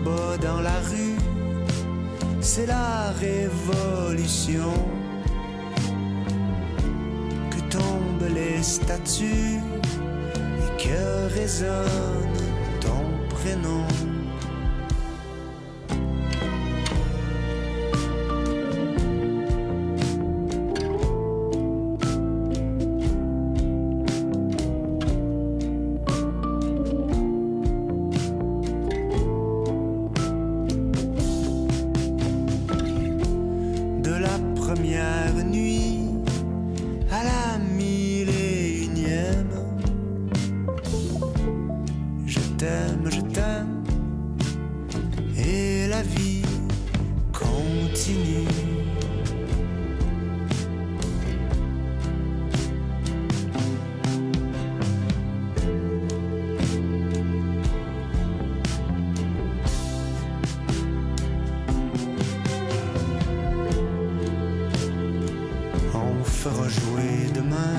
pas dans la rue, c'est la révolution. Que tombent les statues et que résonne ton prénom. Première nuit à la 1001e. Je t'aime, et la vie continue. Fera jouer demain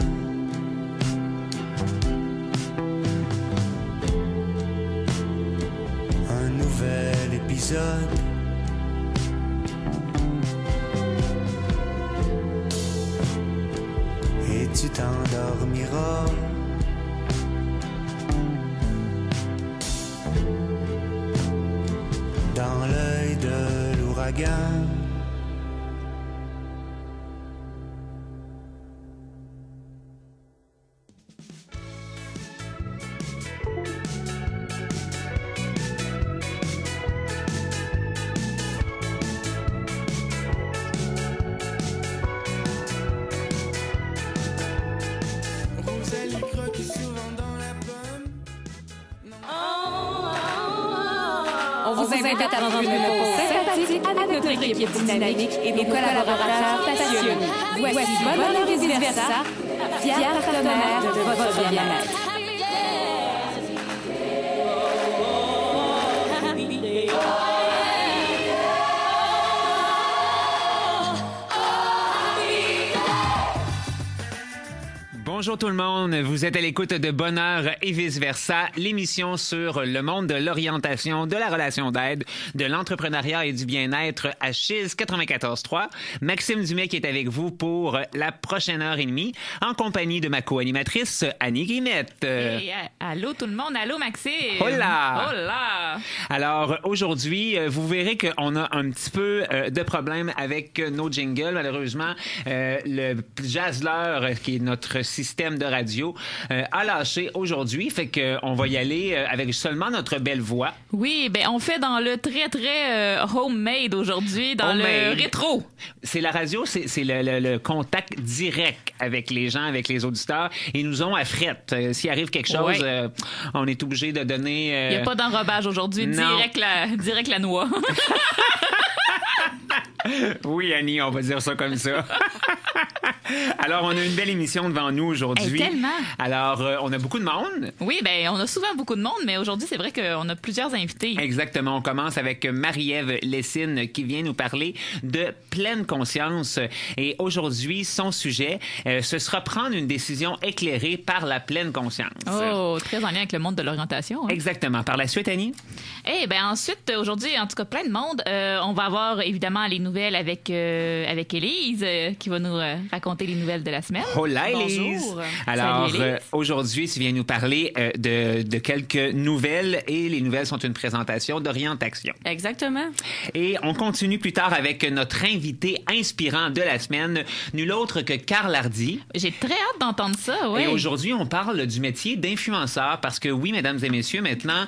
un nouvel épisode. Et tu t'endormiras dans l'œil de l'ouragan. On vous invite à prendre une pause sympathique avec notre équipe dynamique et nos collaborateurs passionnés. Voici Bonheur et vice-versa, fier partenaire de votre bien-être. Bonjour tout le monde, vous êtes à l'écoute de Bonheur et vice-versa, l'émission sur le monde de l'orientation, de la relation d'aide, de l'entrepreneuriat et du bien-être à Chiz 94.3. Maxime Dumais qui est avec vous pour la prochaine heure et demie, en compagnie de ma co-animatrice Annie Guillemette. Hey, allô tout le monde, allô Maxime. Hola! Hola! Alors aujourd'hui, vous verrez qu'on a un petit peu de problème avec nos jingles. Malheureusement, le Jazzler, qui est notre système de radio, a lâché aujourd'hui. Fait qu'on va y aller avec seulement notre belle voix. Oui, ben on fait dans le très homemade aujourd'hui, dans le rétro. C'est la radio, c'est le contact direct avec les gens, avec les auditeurs. Ils nous ont à frette. S'il arrive quelque chose, on est obligé de donner... Il n'y a pas d'enrobage aujourd'hui, direct la noix. Oui, Annie, on va dire ça comme ça. Alors, on a une belle émission devant nous aujourd'hui. Tellement. Alors, on a beaucoup de monde. Oui, ben on a souvent beaucoup de monde, mais aujourd'hui, c'est vrai qu'on a plusieurs invités. Exactement. On commence avec Marie-Ève Lessine qui vient nous parler de pleine conscience. Et aujourd'hui, son sujet, ce sera prendre une décision éclairée par la pleine conscience. Oh, très en lien avec le monde de l'orientation. Hein? Exactement. Par la suite, Annie? Eh ben ensuite, aujourd'hui, en tout cas, plein de monde. On va avoir évidemment les nouvelles avec Élise qui va nous raconter les nouvelles de la semaine. Hola, Élise! Bonjour. Alors, Salut, Élise. aujourd'hui, tu viens nous parler de quelques nouvelles et les nouvelles sont une présentation d'orientation. Exactement. Et on continue plus tard avec notre invité inspirant de la semaine, nul autre que Carl Hardy. J'ai très hâte d'entendre ça, oui. Et aujourd'hui, on parle du métier d'influenceur parce que oui, mesdames et messieurs, maintenant,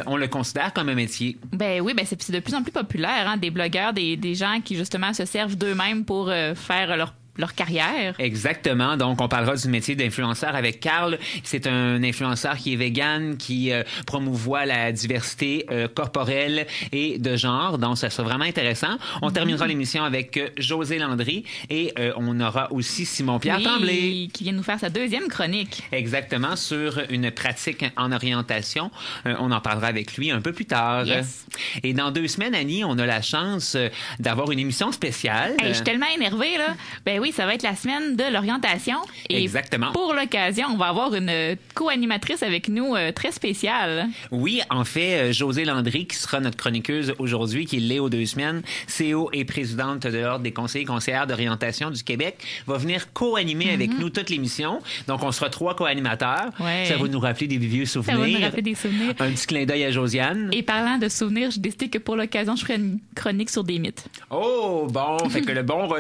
on le considère comme un métier. Ben oui, ben c'est de plus en plus populaire, hein, des blogueurs, des gens qui justement se servent d'eux-mêmes pour faire leur carrière. Exactement. Donc, on parlera du métier d'influenceur avec Carl. C'est un influenceur qui est vegan, qui promouvoit la diversité corporelle et de genre. Donc, ça sera vraiment intéressant. On terminera l'émission avec José Landry et on aura aussi Simon-Pierre Tremblay. Qui vient nous faire sa deuxième chronique. Exactement, sur une pratique en orientation. On en parlera avec lui un peu plus tard. Yes. Et dans 2 semaines, Annie, on a la chance d'avoir une émission spéciale. Hey, je suis tellement énervée, là. Ben oui, Oui, ça va être la semaine de l'orientation. Et Exactement. pour l'occasion, on va avoir une co-animatrice avec nous très spéciale. Oui, en fait, Josée Landry, qui sera notre chroniqueuse aujourd'hui, qui l'est aux 2 semaines, CEO et présidente de l'Ordre des conseillers et conseillères d'orientation du Québec, va venir co-animer avec nous toute l'émission. Donc, on sera 3 co-animateurs. Ouais. Ça va nous rappeler des vieux souvenirs. Ça va nous rappeler des souvenirs. Un petit clin d'œil à Josiane. Et parlant de souvenirs, j'ai décidé que pour l'occasion, je ferai une chronique sur des mythes. Oh, bon, fait que les bons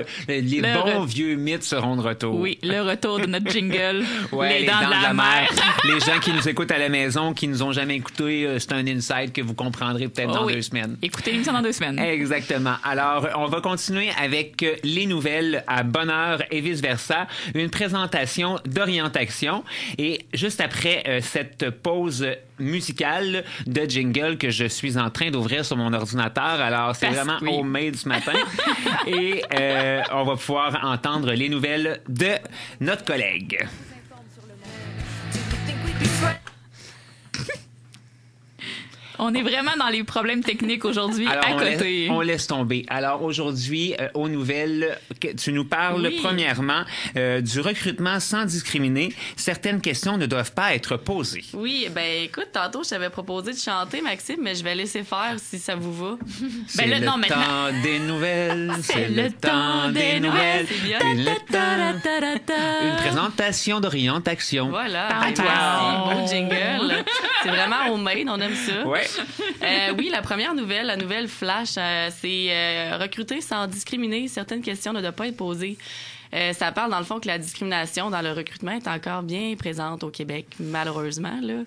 vieux mythes seront de retour. Oui, le retour de notre jingle. Ouais, les dents de la mer. Les gens qui nous écoutent à la maison, qui nous ont jamais écoutés, c'est un insight que vous comprendrez peut-être dans 2 semaines. Écoutez l'émission dans 2 semaines. Exactement. Alors, on va continuer avec les nouvelles à bonne heure et vice-versa. Une présentation d'orientation. Et juste après cette pause musicale de jingle que je suis en train d'ouvrir sur mon ordinateur. Alors, c'est vraiment homemade ce matin. Et on va pouvoir entendre les nouvelles de notre collègue. On est vraiment dans les problèmes techniques aujourd'hui Alors, à côté. On laisse tomber. Alors, aujourd'hui, aux nouvelles, tu nous parles premièrement du recrutement sans discriminer. Certaines questions ne doivent pas être posées. Oui, ben écoute, tantôt, je t'avais proposé de chanter, Maxime, mais je vais laisser faire si ça vous va. C'est le temps des nouvelles. C'est le temps des nouvelles. C'est bien. C'est le temps. Une présentation d'orientation. Voilà. Pam, Merci. pam. Beau jingle. C'est vraiment homemade, on aime ça. Ouais. Oui, la première nouvelle, la nouvelle flash, c'est recruter sans discriminer. Certaines questions ne doivent pas être posées. Ça parle, dans le fond, que la discrimination dans le recrutement est encore bien présente au Québec, malheureusement. Là.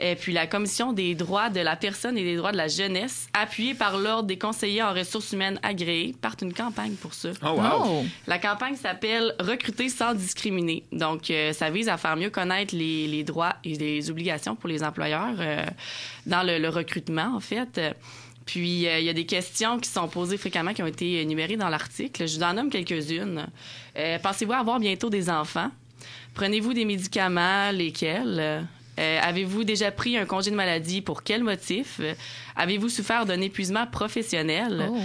Et puis, la Commission des droits de la personne et des droits de la jeunesse, appuyée par l'Ordre des conseillers en ressources humaines agréés, partent une campagne pour ça. Oh, wow. Oh. La campagne s'appelle « Recruter sans discriminer ». Donc, ça vise à faire mieux connaître les droits et les obligations pour les employeurs dans le recrutement, en fait. Puis, il y a des questions qui sont posées fréquemment, qui ont été énumérées dans l'article. Je vous en nomme quelques-unes. Pensez-vous avoir bientôt des enfants? Prenez-vous des médicaments? Lesquels? Avez-vous déjà pris un congé de maladie? Pour quel motif? Avez-vous souffert d'un épuisement professionnel? Oh.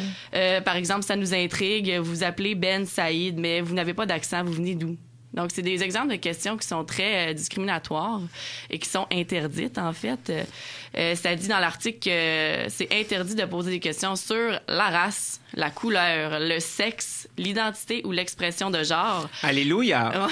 Par exemple, ça nous intrigue. Vous appelez Ben Saïd, mais vous n'avez pas d'accent. Vous venez d'où? Donc, c'est des exemples de questions qui sont très discriminatoires et qui sont interdites, en fait. Ça dit dans l'article que c'est interdit de poser des questions sur la race, la couleur, le sexe, l'identité ou l'expression de genre. Alléluia!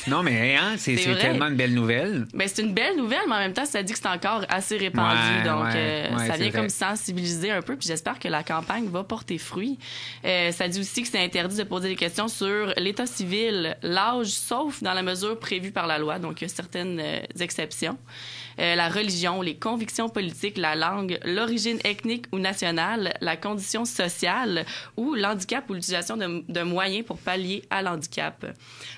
Non, mais hein, c'est vrai. tellement une belle nouvelle. Ben, c'est une belle nouvelle, mais en même temps, ça dit que c'est encore assez répandu. Ouais, donc, ouais, ça c'est vient vrai. comme sensibiliser un peu. Puis j'espère que la campagne va porter fruit. Ça dit aussi que c'est interdit de poser des questions sur l'état civil, l'âge, sauf dans la mesure prévue par la loi. Donc, il y a certaines exceptions. La religion, les convictions politiques, la langue, l'origine ethnique ou nationale, la condition sociale ou l'handicap ou l'utilisation de moyens pour pallier à l'handicap.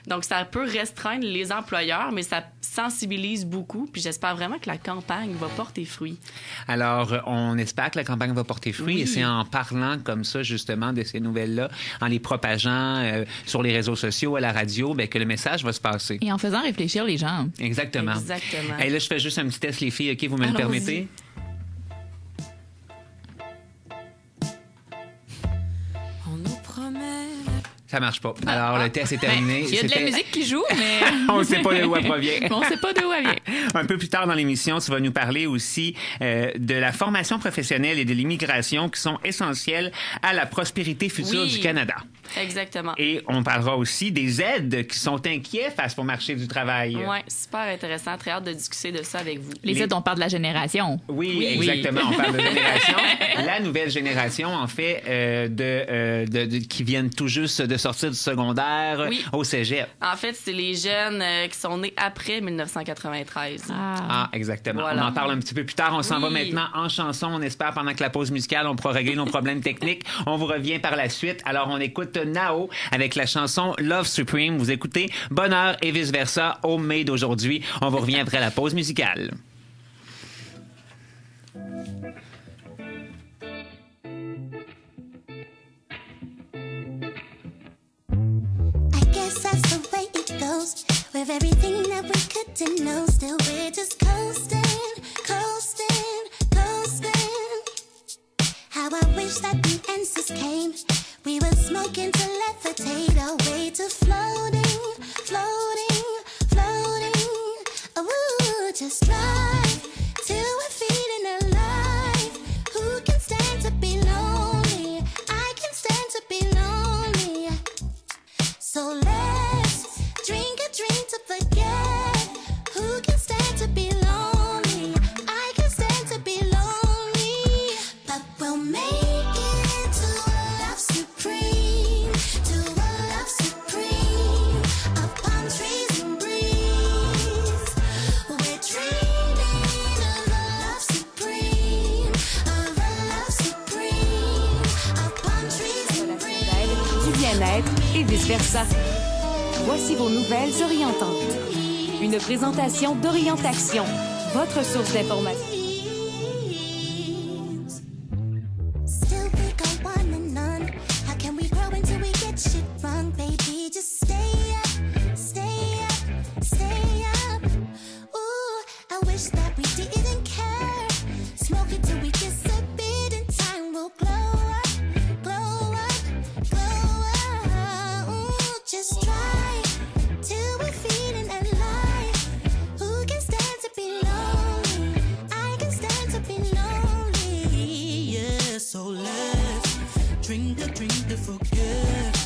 Donc, ça peut restreindre les employeurs, mais ça sensibilise beaucoup. Puis j'espère vraiment que la campagne va porter fruit. Alors, on espère que la campagne va porter fruit Oui. et c'est en parlant comme ça, justement, de ces nouvelles-là, en les propageant sur les réseaux sociaux, à la radio, ben, que le message va se passer. Et en faisant réfléchir les gens. Exactement. Exactement. Hey, là, je fais juste un petit test, les filles. OK, vous me le Allons-y. permettez? On nous promet... Ça marche pas. Alors, le test est terminé. Il y a de la C'était- musique qui joue, mais On ne sait pas de où elle provient. on sait pas d'où elle vient. Un peu plus tard dans l'émission, tu vas nous parler aussi de la formation professionnelle et de l'immigration qui sont essentielles à la prospérité future Oui. du Canada. Exactement. Et on parlera aussi des aides qui sont inquiets face au marché du travail. Oui, super intéressant. Très hâte de discuter de ça avec vous. Les aides, on parle de la génération. Oui, exactement. On parle de génération. La nouvelle génération, en fait, qui viennent tout juste de sortir du secondaire Oui. au cégep. En fait, c'est les jeunes qui sont nés après 1993. Ah, exactement. Voilà. On en parle un petit peu plus tard. On s'en va Oui. maintenant en chanson. On espère pendant que la pause musicale, on pourra régler nos problèmes techniques. On vous revient par la suite. Alors, on écoute Nao avec la chanson Love Supreme. Vous écoutez Bonheur et vice-versa, homemade aujourd'hui. On vous revient après la pause musicale. I guess that's the way it goes. With everything that we couldn't know, still we're just coasting, coasting, coasting. How I wish that the answers came We were smoking to levitate our way to floating, floating, floating. Oh, just drive till we're feeling alive. Who can stand to be lonely? I can stand to be lonely. So let's drink a drink to forget. Who can stand to be lonely? I can stand to be lonely. But we'll make it to a love supreme, to a love supreme. Up on trees and breeze, we're dreaming of a love supreme, of a love supreme. Up on trees and breeze. Du bien-être et vice-versa. Voici vos nouvelles orientantes. Une présentation d'Orientation, votre source d'information. Still we got one and none. How can we grow until we get shit wrong, baby? Just stay up, stay up, stay up. Ooh, I wish that we didn't care. Smoke it till we disappeared in time. We'll glow up, glow up, glow up. Ooh, just try till we're feeling alive. Who can stand to be lonely? I can stand to be lonely. Yeah, so let's drink to forget.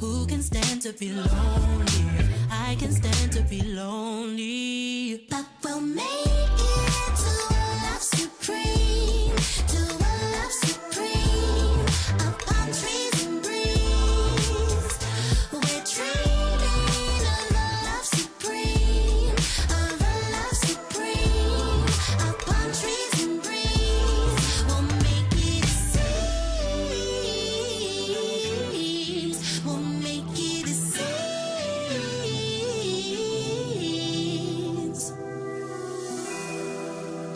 Who can stand to be lonely? I can stand to be lonely. But we'll make it to a love supreme, to a love supreme. Up on trees and breeze, we're dreaming of a love supreme, of a love supreme. Up on trees and breeze, we'll make it seems, we'll make it seems.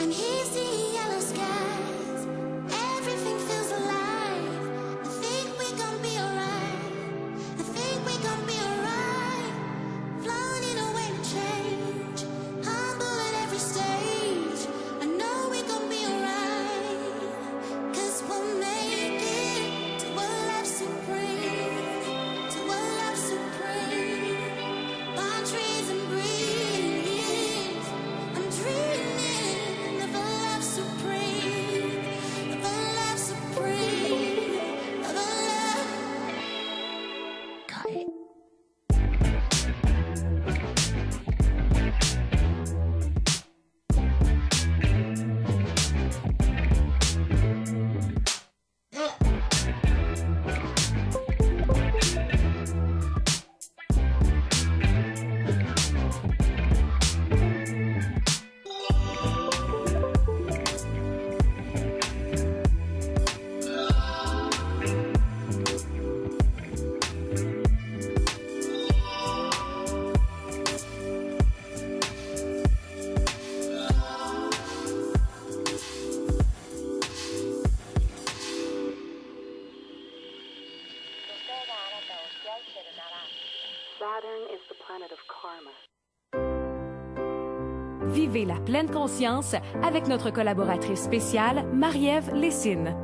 And here's the yellow skies. Everything feels alive. I think we gon' be alright. I think we gon' be alright. Floating away to change. Humble at every stage. I know we gon' be alright. 'Cause we'll make it to a love supreme. To a love supreme. Palm trees and breeze. I'm dreaming of a love supreme, of a love supreme, of a love. Got it. Vivez la pleine conscience avec notre collaboratrice spéciale, Marie-Ève Lessine.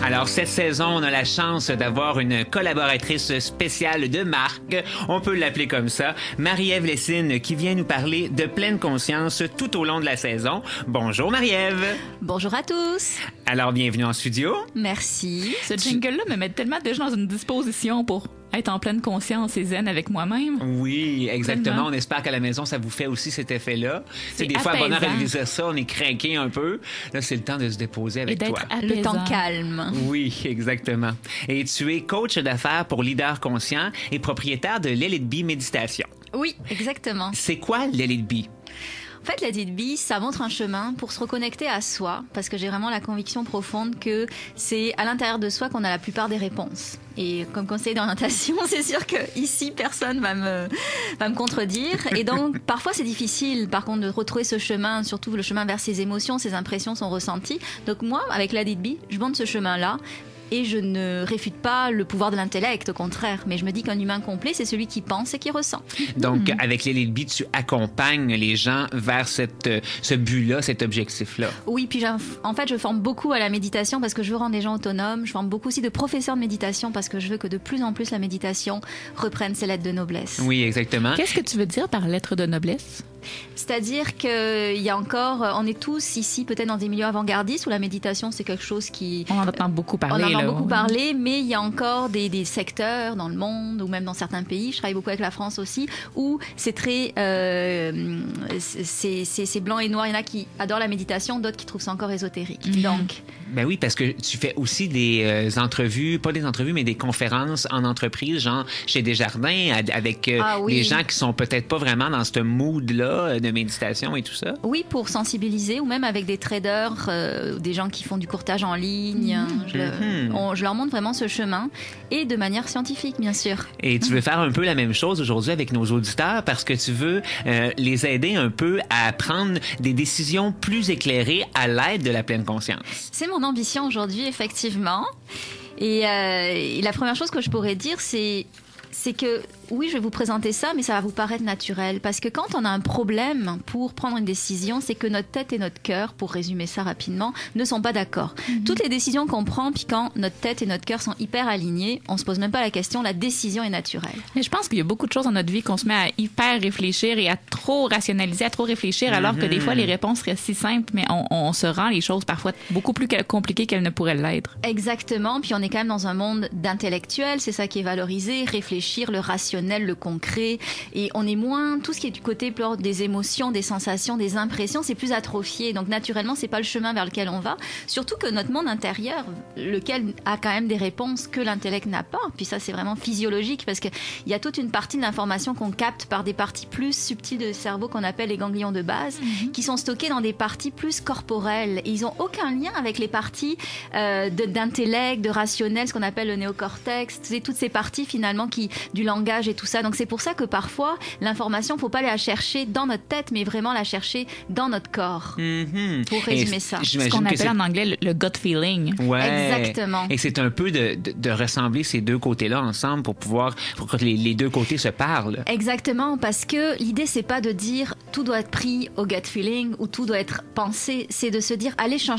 Alors, cette saison, on a la chance d'avoir une collaboratrice spéciale de marque, on peut l'appeler comme ça, Marie-Ève Lessine, qui vient nous parler de pleine conscience tout au long de la saison. Bonjour Marie-Ève. Bonjour à tous. Alors, bienvenue en studio. Merci. Ce jingle-là me met tellement déjà dans une disposition pour être en pleine conscience et zen avec moi-même. Oui, exactement. Tellement. On espère qu'à la maison, ça vous fait aussi cet effet-là. C'est Des fois, à bonheur, apaisant. elle disait ça, on est craqué un peu. Là, c'est le temps de se déposer Et avec toi. d'être Le temps apaisant. calme. Oui, exactement. Et tu es coach d'affaires pour Leader Conscient et propriétaire de l'Elite Bee Méditation. Oui, exactement. C'est quoi l'Elite Bee? En fait, la Bee, ça montre un chemin pour se reconnecter à soi, parce que j'ai vraiment la conviction profonde que c'est à l'intérieur de soi qu'on a la plupart des réponses. Et comme conseiller d'orientation, c'est sûr que ici personne va me contredire. Et donc, parfois, c'est difficile, par contre, de retrouver ce chemin, surtout le chemin vers ses émotions, ses impressions, son ressenti. Donc moi, avec la Bee, je montre ce chemin-là. et je ne réfute pas le pouvoir de l'intellect, au contraire. Mais je me dis qu'un humain complet, c'est celui qui pense et qui ressent. Donc, avec les Lilby, tu accompagnes les gens vers ce but-là, cet objectif-là. Oui, puis en fait, je forme beaucoup à la méditation parce que je veux rendre les gens autonomes. Je forme beaucoup aussi de professeurs de méditation parce que je veux que de plus en plus la méditation reprenne ses lettres de noblesse. Oui, exactement. Qu'est-ce que tu veux dire par lettre de noblesse? C'est-à-dire qu'il y a encore, on est tous ici peut-être dans des milieux avant-gardistes où la méditation c'est quelque chose qui... On en entend beaucoup parler. On en entend là, beaucoup parler, mais il y a encore des secteurs dans le monde ou même dans certains pays, je travaille beaucoup avec la France aussi, où c'est très... c'est blanc et noir. Il y en a qui adorent la méditation, d'autres qui trouvent ça encore ésotérique. Donc... Ben oui, parce que tu fais aussi des entrevues, pas des entrevues, mais des conférences en entreprise, genre chez Desjardins, avec les gens qui sont peut-être pas vraiment dans ce mood-là de méditation et tout ça. Oui, pour sensibiliser, ou même avec des traders, des gens qui font du courtage en ligne. Je leur montre vraiment ce chemin, et de manière scientifique, bien sûr. Et tu veux faire un peu la même chose aujourd'hui avec nos auditeurs, parce que tu veux les aider un peu à prendre des décisions plus éclairées à l'aide de la pleine conscience. C'est mon ambition aujourd'hui, effectivement. Et la première chose que je pourrais dire, c'est que oui, je vais vous présenter ça, mais ça va vous paraître naturel. Parce que quand on a un problème pour prendre une décision, c'est que notre tête et notre cœur, pour résumer ça rapidement, ne sont pas d'accord. Toutes les décisions qu'on prend, puis quand notre tête et notre cœur sont hyper alignés, on se pose même pas la question, la décision est naturelle. Mais je pense qu'il y a beaucoup de choses dans notre vie qu'on se met à hyper réfléchir et à trop rationaliser, à trop réfléchir, alors que des fois, les réponses restent si simples, mais on se rend les choses parfois beaucoup plus compliquées qu'elles ne pourraient l'être. Exactement. Puis on est quand même dans un monde d'intellectuels, c'est ça qui est valorisé, réfléchir, le rationnel, le concret, et on est moins tout ce qui est du côté des émotions, des sensations, des impressions, c'est plus atrophié. Donc naturellement, c'est pas le chemin vers lequel on va. Surtout que notre monde intérieur, lequel a quand même des réponses que l'intellect n'a pas. Puis ça, c'est vraiment physiologique parce que il y a toute une partie de l'information qu'on capte par des parties plus subtiles du cerveau qu'on appelle les ganglions de base, qui sont stockés dans des parties plus corporelles. Et ils ont aucun lien avec les parties d'intellect, de rationnel, ce qu'on appelle le néocortex. C'est toutes ces parties finalement du langage et tout ça. Donc c'est pour ça que parfois l'information, faut pas aller la chercher dans notre tête, mais vraiment la chercher dans notre corps. Pour résumer ça. Ce qu'on appelle en anglais le gut feeling. Ouais. Exactement. Et c'est un peu de rassembler ces deux côtés-là ensemble pour que les deux côtés se parlent. Exactement, parce que l'idée c'est pas de dire tout doit être pris au gut feeling ou tout doit être pensé, c'est de se dire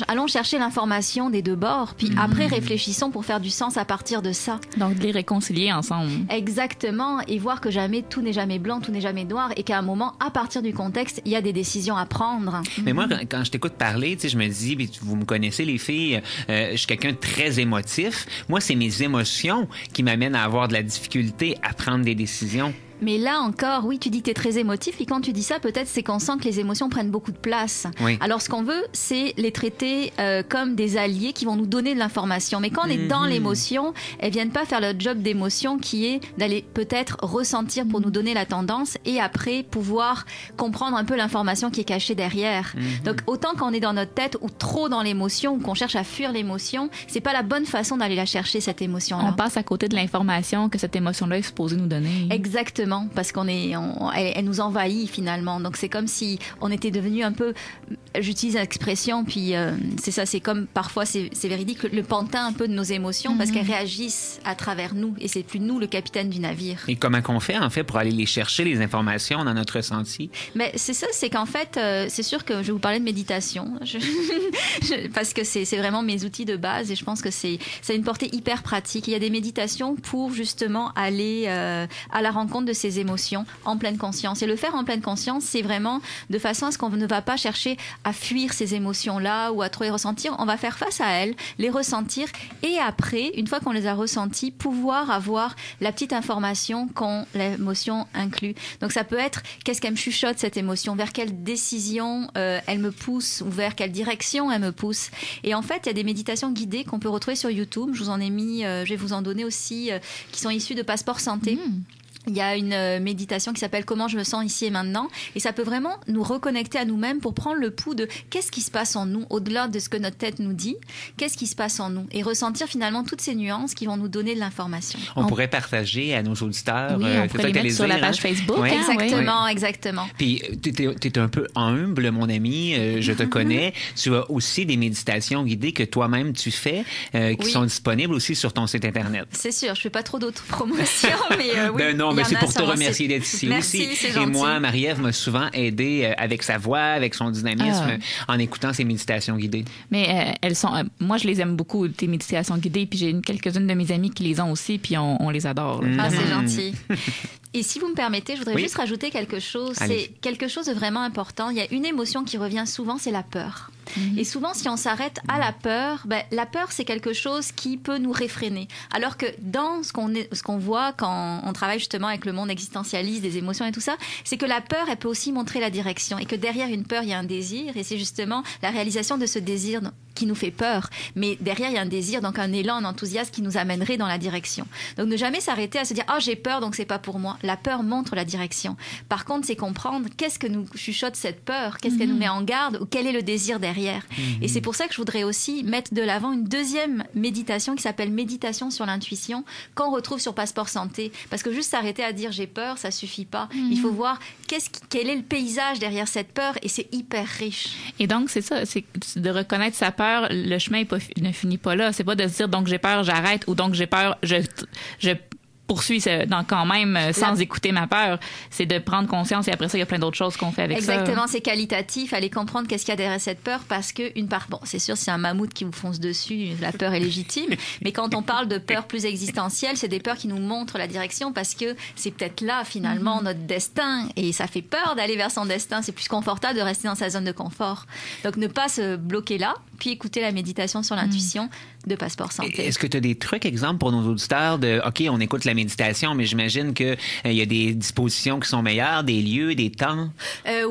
allons chercher l'information des deux bords, puis après réfléchissons pour faire du sens à partir de ça. Donc de les réconcilier ensemble. Exactement, et voir que tout n'est jamais blanc, tout n'est jamais noir, et qu'à un moment, à partir du contexte, il y a des décisions à prendre. Mais moi, quand je t'écoute parler, je me dis, vous me connaissez les filles, je suis quelqu'un de très émotif. Moi, c'est mes émotions qui m'amènent à avoir de la difficulté à prendre des décisions. Mais là encore, oui, tu dis que tu es très émotif, et quand tu dis ça, peut-être c'est qu'on sent que les émotions prennent beaucoup de place. Oui. Alors ce qu'on veut, c'est les traiter comme des alliés qui vont nous donner de l'information. Mais quand on est dans l'émotion, elles viennent pas faire le job d'émotion qui est d'aller peut-être ressentir pour nous donner la tendance et après pouvoir comprendre un peu l'information qui est cachée derrière. Donc autant qu'on est dans notre tête ou trop dans l'émotion ou qu'on cherche à fuir l'émotion, c'est pas la bonne façon d'aller la chercher, cette émotion-là. On passe à côté de l'information que cette émotion-là est supposée nous donner. Exactement. Parce elle nous envahit finalement. Donc c'est comme si on était devenu un peu, j'utilise l'expression, puis c'est ça, c'est comme parfois c'est véridique, le pantin un peu de nos émotions parce qu'elles réagissent à travers nous et c'est plus nous le capitaine du navire. Et comment qu'on fait en fait pour aller les chercher, les informations dans notre ressenti? Mais c'est ça, c'est qu'en fait, c'est sûr que je vais vous parler de méditation parce que c'est vraiment mes outils de base et je pense que ça a une portée hyper pratique. Il y a des méditations pour justement aller à la rencontre de ces émotions en pleine conscience. Et le faire en pleine conscience, c'est vraiment de façon à ce qu'on ne va pas chercher à fuir ces émotions-là ou à trop les ressentir. On va faire face à elles, les ressentir et après, une fois qu'on les a ressenties, pouvoir avoir la petite information qu'ont l'émotion inclut. Donc ça peut être qu'est-ce qu'elle me chuchote cette émotion, vers quelle décision elle me pousse ou vers quelle direction elle me pousse. Et en fait, il y a des méditations guidées qu'on peut retrouver sur YouTube. Je vous en ai mis, je vais vous en donner aussi, qui sont issues de Passeport Santé. Il y a une méditation qui s'appelle « Comment je me sens ici et maintenant ». Et ça peut vraiment nous reconnecter à nous-mêmes pour prendre le pouls de qu'est-ce qui se passe en nous, au-delà de ce que notre tête nous dit, qu'est-ce qui se passe en nous. Et ressentir finalement toutes ces nuances qui vont nous donner de l'information. On pourrait partager à nos auditeurs. Oui, on pourrait les mettre sur la page Facebook. Oui. Exactement, Oui. exactement. Puis, t'es un peu humble, mon ami, je te connais. Tu as aussi des méditations guidées que toi-même tu fais, qui sont disponibles aussi sur ton site Internet. C'est sûr, je fais pas trop d'autopromotion, mais oui. Ben non, mais c'est pour te remercier d'être ici Merci, aussi. c'est Et gentil. moi, Marie-Ève m'a souvent aidé avec sa voix, avec son dynamisme, en écoutant ses méditations guidées. Mais elles sont, moi, je les aime beaucoup, tes méditations guidées, puis j'ai quelques-unes de mes amies qui les ont aussi, puis on les adore. Là. Ah, c'est gentil. Et si vous me permettez, je voudrais Oui. juste rajouter quelque chose. Allez. C'est quelque chose de vraiment important. Il y a une émotion qui revient souvent, c'est la peur. Et souvent, si on s'arrête à la peur, la peur, c'est quelque chose qui peut nous réfréner. Alors que dans ce qu'on voit quand on travaille justement avec le monde existentialiste, des émotions et tout ça, c'est que la peur, elle peut aussi montrer la direction. Et que derrière une peur, il y a un désir. Et c'est justement la réalisation de ce désir qui nous fait peur. Mais derrière, il y a un désir, donc un élan, un enthousiasme qui nous amènerait dans la direction. Donc ne jamais s'arrêter à se dire « Ah, j'ai peur, donc c'est pas pour moi ». La peur montre la direction. Par contre, c'est comprendre qu'est-ce que nous chuchote cette peur, qu'est-ce qu'elle nous met en garde ou quel est le désir derrière. Et c'est pour ça que je voudrais aussi mettre de l'avant une deuxième méditation qui s'appelle méditation sur l'intuition qu'on retrouve sur Passeport Santé. Parce que juste s'arrêter à dire j'ai peur, ça suffit pas. Il faut voir quel est le paysage derrière cette peur et c'est hyper riche. Et donc, c'est ça, c'est de reconnaître sa peur. Le chemin ne finit pas là. C'est pas de se dire donc j'ai peur, j'arrête ou donc j'ai peur, je poursuis quand même sans écouter ma peur. C'est de prendre conscience et après ça, il y a plein d'autres choses qu'on fait avec ça. Exactement, c'est qualitatif. Allez comprendre qu'est-ce qu'il y a derrière cette peur parce que bon, c'est sûr, c'est un mammouth qui vous fonce dessus, la peur est légitime. Mais quand on parle de peur plus existentielle, c'est des peurs qui nous montrent la direction parce que c'est peut-être là, finalement, notre destin. Et ça fait peur d'aller vers son destin. C'est plus confortable de rester dans sa zone de confort. Donc, ne pas se bloquer là, puis écouter la méditation sur l'intuition de Passeport Santé. Est-ce que tu as des trucs, exemple, pour nos auditeurs de, OK, on écoute la méditation, mais j'imagine qu'il y a des dispositions qui sont meilleures, des lieux, des temps?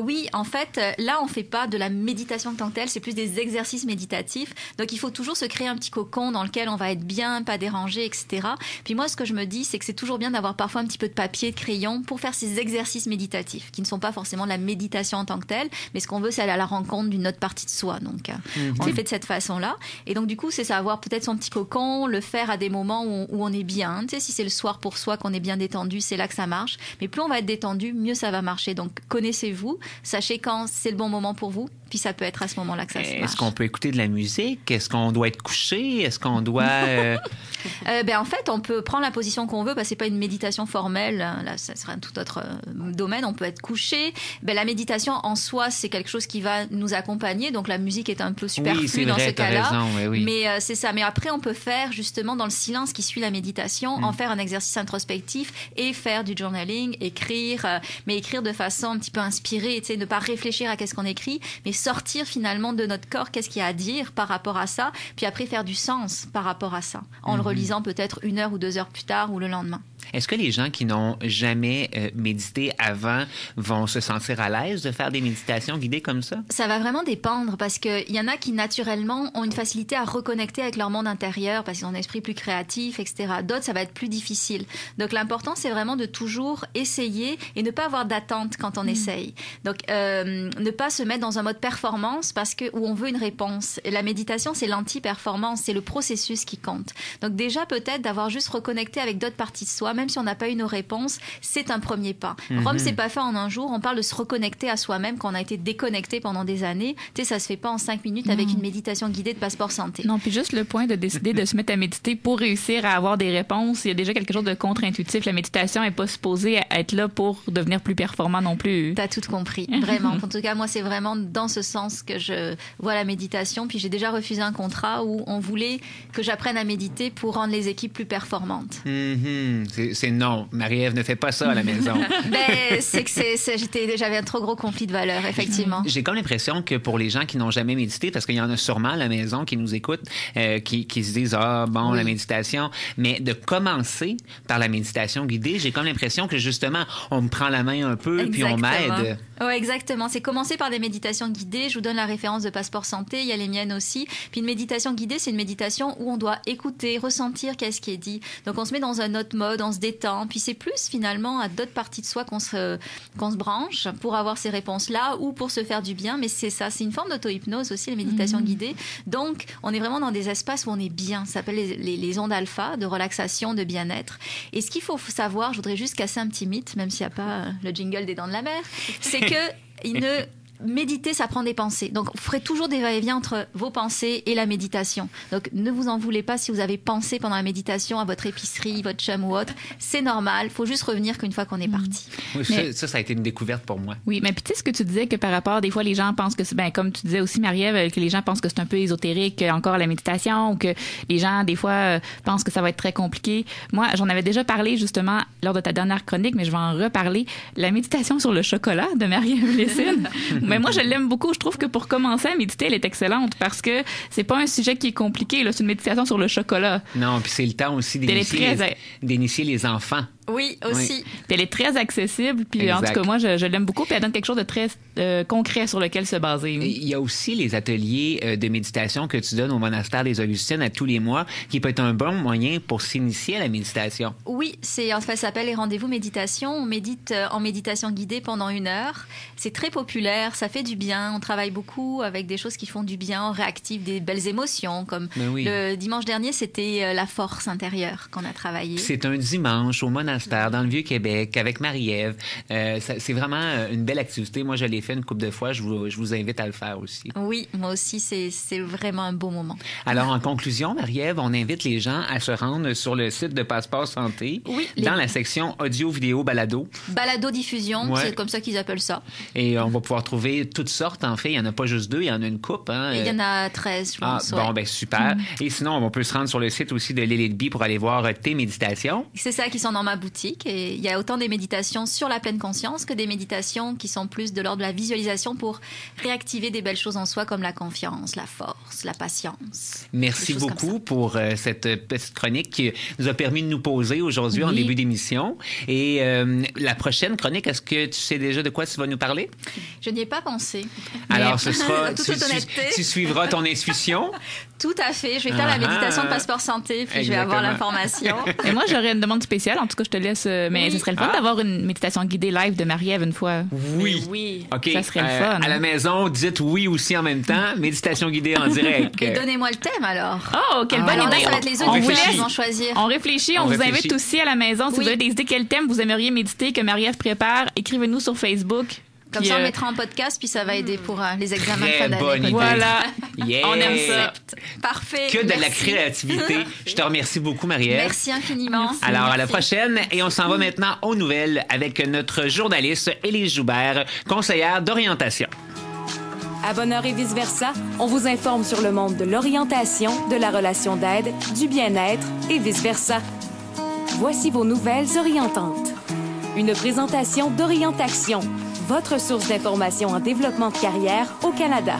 Oui, en fait, là, on fait pas de la méditation en tant que telle, c'est plus des exercices méditatifs. Donc, il faut toujours se créer un petit cocon dans lequel on va être bien, pas dérangé, etc. Puis moi, ce que je me dis, c'est que c'est toujours bien d'avoir parfois un petit peu de papier, de crayon pour faire ces exercices méditatifs, qui ne sont pas forcément de la méditation en tant que telle, mais ce qu'on veut, c'est aller à la rencontre d'une autre partie de soi. Donc, on le fait de cette façon-là. Et donc, du coup, c'est ça, avoir peut-être son petit cocon, le faire à des moments où on est bien. Tu sais, si c'est le soir pour soi qu'on est bien détendu, c'est là que ça marche. Mais plus on va être détendu, mieux ça va marcher. Donc, connaissez-vous, sachez quand c'est le bon moment pour vous, puis ça peut être à ce moment-là que ça se marche. Est-ce qu'on peut écouter de la musique? Est-ce qu'on doit être couché? Est-ce qu'on doit... En fait, on peut prendre la position qu'on veut, parce que c'est pas une méditation formelle. Là, ça serait un tout autre domaine. On peut être couché. La méditation en soi, c'est quelque chose qui va nous accompagner. Donc, la musique est un peu superflue dans ce cas-là. Raison, oui. Mais c'est ça. Mais après, on peut faire justement dans le silence qui suit la méditation, en faire un exercice introspectif et faire du journaling, écrire, mais écrire de façon un petit peu inspirée, tu sais, ne pas réfléchir à qu'est-ce qu'on écrit, mais sortir finalement de notre corps, qu'est-ce qu'il y a à dire par rapport à ça, puis après faire du sens par rapport à ça, en le relisant peut-être 1 heure ou 2 heures plus tard ou le lendemain. Est-ce que les gens qui n'ont jamais médité avant vont se sentir à l'aise de faire des méditations guidées comme ça? Ça va vraiment dépendre parce qu'il y en a qui naturellement ont une facilité à reconnecter avec leur monde intérieur parce qu'ils ont un esprit plus créatif, etc. D'autres, ça va être plus difficile. Donc l'important, c'est vraiment de toujours essayer et ne pas avoir d'attente quand on essaye. Donc ne pas se mettre dans un mode performance parce que où on veut une réponse. Et la méditation, c'est l'anti-performance, c'est le processus qui compte. Donc déjà peut-être d'avoir juste reconnecté avec d'autres parties de soi, même si on n'a pas eu nos réponses, c'est un premier pas. Rome, c'est pas fait en un jour. On parle de se reconnecter à soi-même quand on a été déconnecté pendant des années. Tu sais, ça se fait pas en 5 minutes avec une méditation guidée de Passeport Santé. Non, puis juste le point de décider de se mettre à méditer pour réussir à avoir des réponses, il y a déjà quelque chose de contre-intuitif. La méditation n'est pas supposée être là pour devenir plus performant non plus. T'as tout compris, vraiment. En tout cas, moi, c'est vraiment dans ce sens que je vois la méditation. Puis j'ai déjà refusé un contrat où on voulait que j'apprenne à méditer pour rendre les équipes plus performantes. C'est non. Marie-Ève ne fait pas ça à la maison. C'est que j'avais un trop gros conflit de valeurs, effectivement. J'ai comme l'impression que pour les gens qui n'ont jamais médité, parce qu'il y en a sûrement à la maison qui nous écoutent, qui se disent, la méditation, mais de commencer par la méditation guidée, j'ai comme l'impression que justement, on me prend la main un peu, puis on m'aide. Oui, exactement. C'est commencer par des méditations guidées. Je vous donne la référence de Passeport Santé, il y a les miennes aussi. Puis une méditation guidée, c'est une méditation où on doit écouter, ressentir qu'est-ce qui est dit. Donc on se met dans un autre mode, se détend. Puis c'est plus finalement à d'autres parties de soi qu'on se branche pour avoir ces réponses-là ou pour se faire du bien. Mais c'est ça, c'est une forme d'auto-hypnose aussi, la méditation guidée. Donc, on est vraiment dans des espaces où on est bien. Ça s'appelle les ondes alpha, de relaxation, de bien-être. Et ce qu'il faut savoir, je voudrais juste casser un petit mythe, même s'il n'y a pas le jingle des Dents de la Mer, c'est que méditer, ça prend des pensées. Donc, vous ferez toujours des va-et-vient entre vos pensées et la méditation. Donc, ne vous en voulez pas si vous avez pensé pendant la méditation à votre épicerie, votre chum ou autre. C'est normal. Il faut juste revenir qu'une fois qu'on est parti. Oui, ça a été une découverte pour moi. Oui, mais puis tu sais ce que tu disais que par rapport, des fois, les gens pensent que c'est, comme tu disais aussi, Marie-Ève, que les gens pensent que c'est un peu ésotérique encore la méditation ou que les gens, des fois, pensent que ça va être très compliqué. Moi, j'en avais déjà parlé justement lors de ta dernière chronique, mais je vais en reparler. La méditation sur le chocolat de Marie-Ève Lessine. Mais moi, je l'aime beaucoup. Je trouve que pour commencer à méditer, elle est excellente parce que c'est pas un sujet qui est compliqué. Là. C'est une méditation sur le chocolat. Non, puis c'est le temps aussi d'initier les enfants. Oui, aussi. Oui. Puis elle est très accessible. Puis en tout cas, moi, je l'aime beaucoup. Puis elle donne quelque chose de très concret sur lequel se baser. Oui. Il y a aussi les ateliers de méditation que tu donnes au monastère des Augustines à tous les mois, qui peut être un bon moyen pour s'initier à la méditation. Oui, ça s'appelle les rendez-vous méditation. On médite en méditation guidée pendant 1 heure. C'est très populaire, ça fait du bien. On travaille beaucoup avec des choses qui font du bien. On réactive des belles émotions, comme le dimanche dernier, c'était la force intérieure qu'on a travaillé. C'est un dimanche au monastère dans le Vieux-Québec avec Marie-Ève. C'est vraiment une belle activité. Moi, je l'ai fait une couple de fois. Je vous invite à le faire aussi. Oui, moi aussi, c'est vraiment un beau moment. Alors, en conclusion, Marie-Ève, on invite les gens à se rendre sur le site de Passeport Santé dans la section audio, vidéo, balado. Balado-diffusion, c'est comme ça qu'ils appellent ça. Et on va pouvoir trouver toutes sortes, en fait. Il n'y en a pas juste 2, il y en a une coupe. Hein. Il y en a 13, je pense. Bon, ben super. Et sinon, on peut se rendre sur le site aussi de Lilith B pour aller voir tes méditations. C'est ça, qui sont dans ma boutique. Et il y a autant des méditations sur la pleine conscience que des méditations qui sont plus de l'ordre de la visualisation pour réactiver des belles choses en soi comme la confiance, la force, la patience. Merci beaucoup pour cette petite chronique qui nous a permis de nous poser aujourd'hui en début d'émission. Et la prochaine chronique, est-ce que tu sais déjà de quoi tu vas nous parler? Je n'y ai pas pensé. Alors, ce sera... tu suivras ton intuition. Tout à fait. Je vais faire la méditation de Passeport Santé, puis je vais avoir l'information. Et moi, j'aurais une demande spéciale. En tout cas, je te laisse. Mais ce serait le fun d'avoir une méditation guidée live de Marie-Ève une fois. Oui. OK. Ça serait le fun. À la maison, dites oui aussi en même temps. Méditation guidée en direct. Et donnez-moi le thème, alors. Oh, quelle bonne idée. Ça va être les auditeurs qui vont choisir. On réfléchit. On vous invite aussi à la maison. Si vous avez des idées, quel thème vous aimeriez méditer, que Marie-Ève prépare, écrivez-nous sur Facebook. Comme ça, on mettra en podcast, puis ça va aider pour les examens de fin d'année. Voilà. Yes. On aime ça. Parfait. Que de la créativité. Je te remercie beaucoup, Marie-Ève. Merci infiniment. Alors, à la prochaine. Et on s'en va maintenant aux nouvelles avec notre journaliste Élise Joubert, conseillère d'orientation. À Bonheur et vice-versa, on vous informe sur le monde de l'orientation, de la relation d'aide, du bien-être et vice-versa. Voici vos nouvelles orientantes. Une présentation d'Orientation, votre source d'information en développement de carrière au Canada.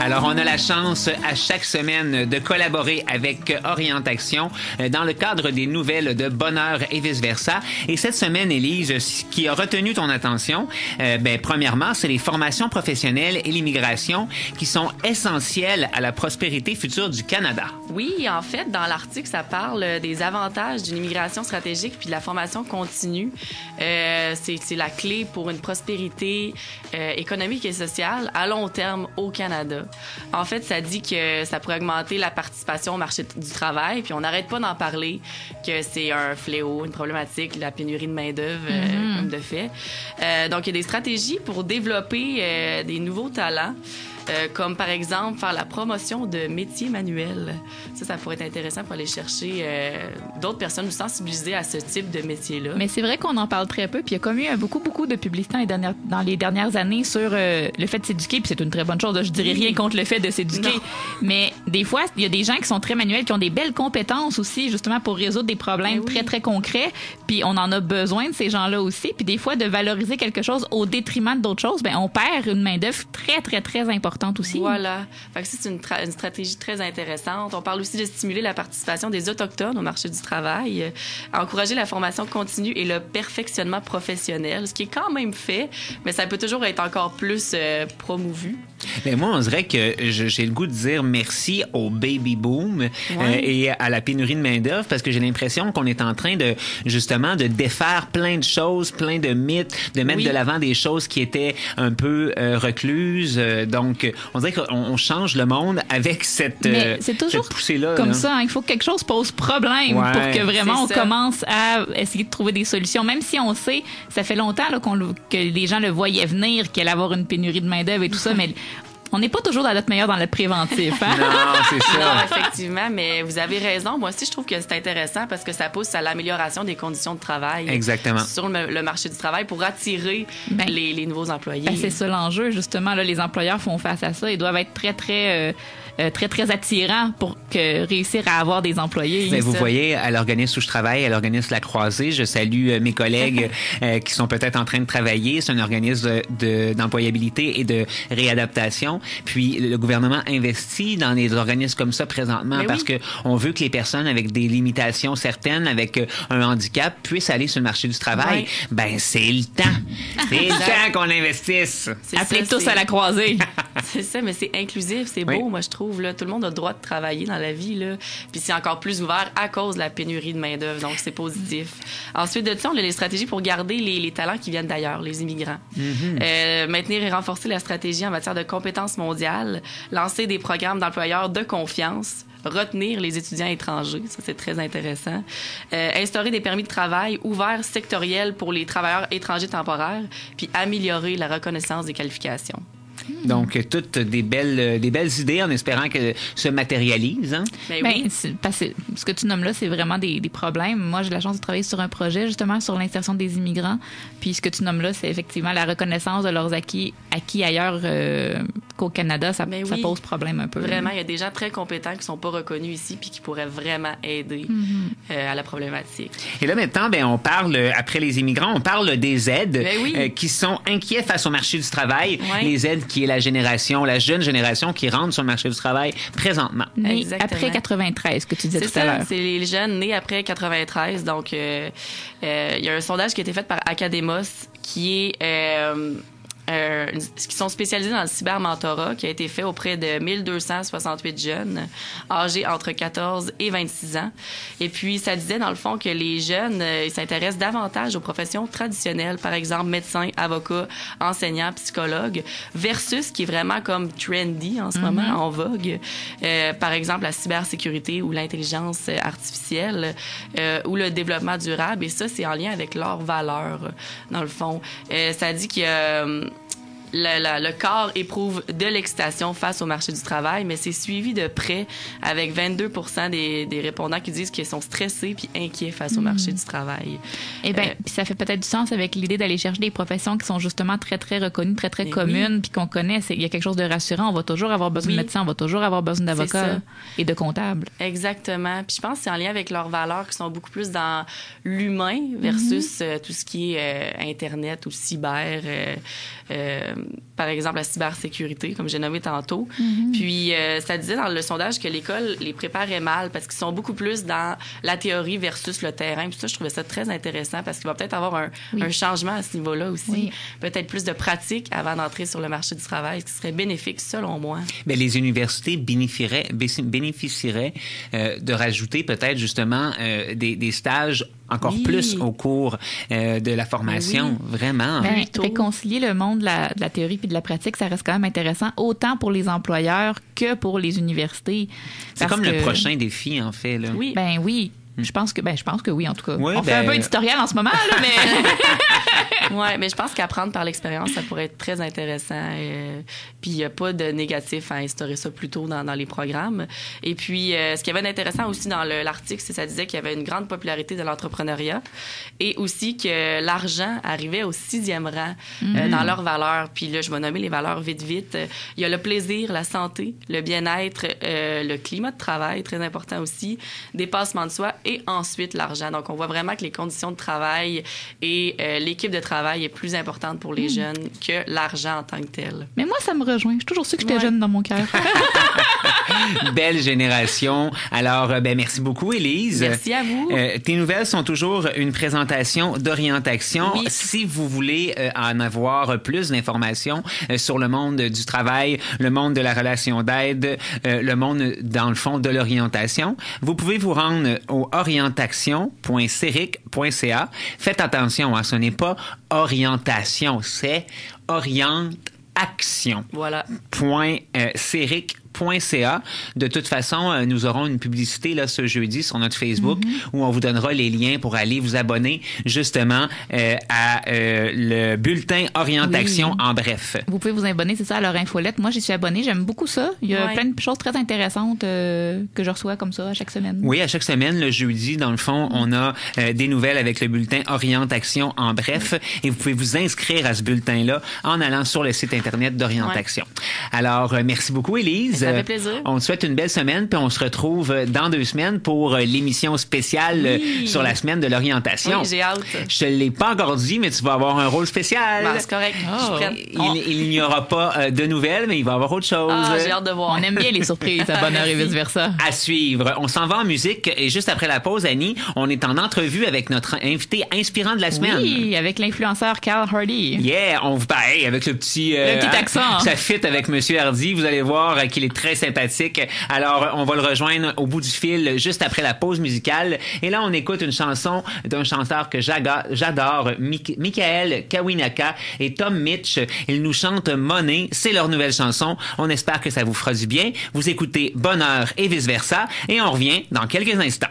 Alors, on a la chance à chaque semaine de collaborer avec Orientation dans le cadre des nouvelles de Bonheur et vice-versa. Et cette semaine, Élise, ce qui a retenu ton attention, premièrement, c'est les formations professionnelles et l'immigration qui sont essentielles à la prospérité future du Canada. Oui, en fait, dans l'article, ça parle des avantages d'une immigration stratégique puis de la formation continue. C'est la clé pour une prospérité économique et sociale à long terme au Canada. En fait, ça dit que ça pourrait augmenter la participation au marché du travail, puis on n'arrête pas d'en parler, que c'est un fléau, une problématique, la pénurie de main-d'œuvre, comme de fait. Donc, il y a des stratégies pour développer des nouveaux talents. Comme par exemple faire la promotion de métiers manuels. Ça pourrait être intéressant pour aller chercher d'autres personnes, nous sensibiliser à ce type de métier-là. Mais c'est vrai qu'on en parle très peu, puis il y a comme eu beaucoup de publicité dans les dernières années sur le fait de s'éduquer, puis c'est une très bonne chose. Je dirais rien contre le fait de s'éduquer, mais des fois, il y a des gens qui sont très manuels, qui ont des belles compétences aussi, justement, pour résoudre des problèmes très, très concrets, puis on en a besoin de ces gens-là aussi, puis des fois, de valoriser quelque chose au détriment d'autres choses, on perd une main-d'œuvre très, très, très importante aussi. Voilà. Fait que c'est une stratégie très intéressante. On parle aussi de stimuler la participation des Autochtones au marché du travail, encourager la formation continue et le perfectionnement professionnel, ce qui est quand même fait, mais ça peut toujours être encore plus promouvu. Mais moi, on dirait que j'ai le goût de dire merci au baby boom et à la pénurie de main-d'œuvre parce que j'ai l'impression qu'on est en train de, justement, de défaire plein de choses, plein de mythes, de mettre de l'avant des choses qui étaient un peu recluses. Donc, on dirait qu'on change le monde avec cette poussée-là. Comme ça, hein, il faut que quelque chose pose problème pour que vraiment on commence à essayer de trouver des solutions. Même si on sait, ça fait longtemps là, que les gens le voyaient venir, qu'il allait avoir une pénurie de main-d'œuvre et tout ça, mais on n'est pas toujours dans notre meilleur dans le préventif. Hein? Non, c'est ça. Non, effectivement, mais vous avez raison. Moi aussi, je trouve que c'est intéressant parce que ça pousse à l'amélioration des conditions de travail. Exactement. Sur le marché du travail pour attirer les nouveaux employés. C'est ça l'enjeu, justement. Là, les employeurs font face à ça. Ils doivent être très attirants pour réussir à avoir des employés. Mais vous voyez, à l'organisme où je travaille, à l'organisme La Croisée, je salue mes collègues qui sont peut-être en train de travailler. C'est un organisme d'employabilité et de réadaptation. Puis le gouvernement investit dans des organismes comme ça présentement parce que on veut que les personnes avec des limitations certaines, avec un handicap, puissent aller sur le marché du travail. Ben, c'est le temps. C'est le temps qu'on investisse. Appelez tous à La Croisée. C'est ça, mais c'est inclusif, c'est beau, moi, je trouve. Là. Tout le monde a le droit de travailler dans la vie. Là. Puis c'est encore plus ouvert à cause de la pénurie de main-d'œuvre, donc c'est positif. Ensuite de ça, on a les stratégies pour garder les talents qui viennent d'ailleurs, les immigrants. Maintenir et renforcer la stratégie en matière de compétences mondiales, lancer des programmes d'employeurs de confiance, retenir les étudiants étrangers, ça c'est très intéressant, instaurer des permis de travail ouverts sectoriels pour les travailleurs étrangers temporaires, puis améliorer la reconnaissance des qualifications. Donc, toutes des belles idées en espérant qu'elles se matérialisent. Hein? Parce que ce que tu nommes là, c'est vraiment des problèmes. Moi, j'ai la chance de travailler sur un projet, justement, sur l'insertion des immigrants. Puis, ce que tu nommes là, c'est effectivement la reconnaissance de leurs acquis ailleurs qu'au Canada. Ça pose problème un peu. Vraiment, il y a des gens très compétents qui ne sont pas reconnus ici puis qui pourraient vraiment aider à la problématique. Et là, maintenant, on parle, après les immigrants, on parle des aides qui sont inquiets face au marché du travail. Les aides qui est la jeune génération qui rentre sur le marché du travail présentement. Après 93, que tu disais tout à l'heure. C'est les jeunes nés après 93. Donc, il y a un sondage qui a été fait par Academos qui est... qui sont spécialisés dans le cybermentorat, qui a été fait auprès de 1268 jeunes âgés entre 14 et 26 ans. Et puis, ça disait, dans le fond, que les jeunes, ils s'intéressent davantage aux professions traditionnelles, par exemple médecins, avocats, enseignants, psychologues, versus ce qui est vraiment comme trendy en ce moment, en vogue. Par exemple, la cybersécurité ou l'intelligence artificielle ou le développement durable. Et ça, c'est en lien avec leurs valeurs, dans le fond. Ça dit qu'il y a... Le corps éprouve de l'excitation face au marché du travail, mais c'est suivi de près avec 22% des répondants qui disent qu'ils sont stressés puis inquiets face au marché du travail. Eh bien, puis ça fait peut-être du sens avec l'idée d'aller chercher des professions qui sont justement très, très reconnues, très, très communes, puis qu'on connaît. Il y a quelque chose de rassurant. On va toujours avoir besoin de médecins, on va toujours avoir besoin d'avocats et de comptables. Exactement. Puis je pense que c'est en lien avec leurs valeurs qui sont beaucoup plus dans l'humain versus tout ce qui est Internet ou cyber. Par exemple, la cybersécurité, comme j'ai nommé tantôt. Puis, ça disait dans le sondage que l'école les préparait mal parce qu'ils sont beaucoup plus dans la théorie versus le terrain. Puis ça, je trouvais ça très intéressant parce qu'il va peut-être avoir un changement à ce niveau-là aussi. Peut-être plus de pratique avant d'entrer sur le marché du travail, ce qui serait bénéfique, selon moi. Bien, les universités bénéficieraient de rajouter peut-être justement des stages encore plus au cours de la formation, vraiment. Réconcilier le monde de la théorie puis de la pratique, ça reste quand même intéressant, autant pour les employeurs que pour les universités. C'est comme le prochain défi, en fait. Là. Oui. Je pense que oui, en tout cas. Oui, on fait un peu éditorial en ce moment, là, mais... Oui, mais je pense qu'apprendre par l'expérience, ça pourrait être très intéressant. Puis, il n'y a pas de négatif à instaurer ça plus tôt dans les programmes. Et puis, ce qu'il y avait d'intéressant aussi dans l'article, c'est que ça disait qu'il y avait une grande popularité de l'entrepreneuriat et aussi que l'argent arrivait au 6e rang dans leurs valeurs. Puis là, je vais nommer les valeurs vite. Il y a le plaisir, la santé, le bien-être, le climat de travail, très important aussi, dépassement de soi et ensuite l'argent. Donc, on voit vraiment que les conditions de travail et l'équipe de travail est plus importante pour les jeunes que l'argent en tant que tel. Mais moi, ça me rejoint. J'ai toujours su que j'étais jeune dans mon cœur. Belle génération. Alors, merci beaucoup, Élise. Merci à vous. Tes nouvelles sont toujours une présentation d'orientation. Oui. Si vous voulez en avoir plus d'informations sur le monde du travail, le monde de la relation d'aide, le monde, dans le fond, de l'orientation, vous pouvez vous rendre au orientation.ceric.ca. Faites attention, ce n'est pas orientation, c'est orientation. Voilà. .ceric.ca. De toute façon, nous aurons une publicité là ce jeudi sur notre Facebook où on vous donnera les liens pour aller vous abonner justement à le bulletin Orientation en bref. Vous pouvez vous abonner, c'est ça, à leur infolette. Moi, j'y suis abonnée. J'aime beaucoup ça. Il y a plein de choses très intéressantes que je reçois comme ça à chaque semaine. Oui, à chaque semaine, le jeudi, dans le fond, on a des nouvelles avec le bulletin Orientation en bref et vous pouvez vous inscrire à ce bulletin-là en allant sur le site Internet d'Orientation. Alors, merci beaucoup, Élise. Ça fait plaisir. On te souhaite une belle semaine, puis on se retrouve dans 2 semaines pour l'émission spéciale sur la semaine de l'orientation. Oui, j'ai hâte. Je te l'ai pas encore dit, mais tu vas avoir un rôle spécial. Ben, c'est correct. Je suis prête. Il n'y aura pas de nouvelles, mais il va y avoir autre chose. Ah, j'ai hâte de voir. On aime bien les surprises à Bonheur et vice-versa. À suivre. On s'en va en musique et juste après la pause, Annie, on est en entrevue avec notre invité inspirant de la semaine. Oui, avec l'influenceur Cal Hardy. Yeah, on vous parle avec le petit accent. Ça fit avec Monsieur Hardy. Vous allez voir qu'il est très sympathique. Alors, on va le rejoindre au bout du fil juste après la pause musicale. Et là, on écoute une chanson d'un chanteur que j'adore, Michael Kawinaka et Tom Mitch. Ils nous chantent Money. C'est leur nouvelle chanson. On espère que ça vous fera du bien. Vous écoutez Bonheur et vice-versa. Et on revient dans quelques instants.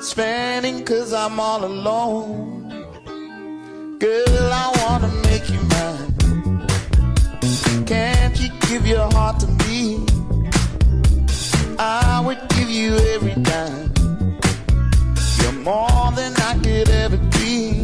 Spending 'cause I'm all alone. Girl, I wanna make you mine. Can't you give your heart to me? I would give you every dime. You're more than I could ever dream.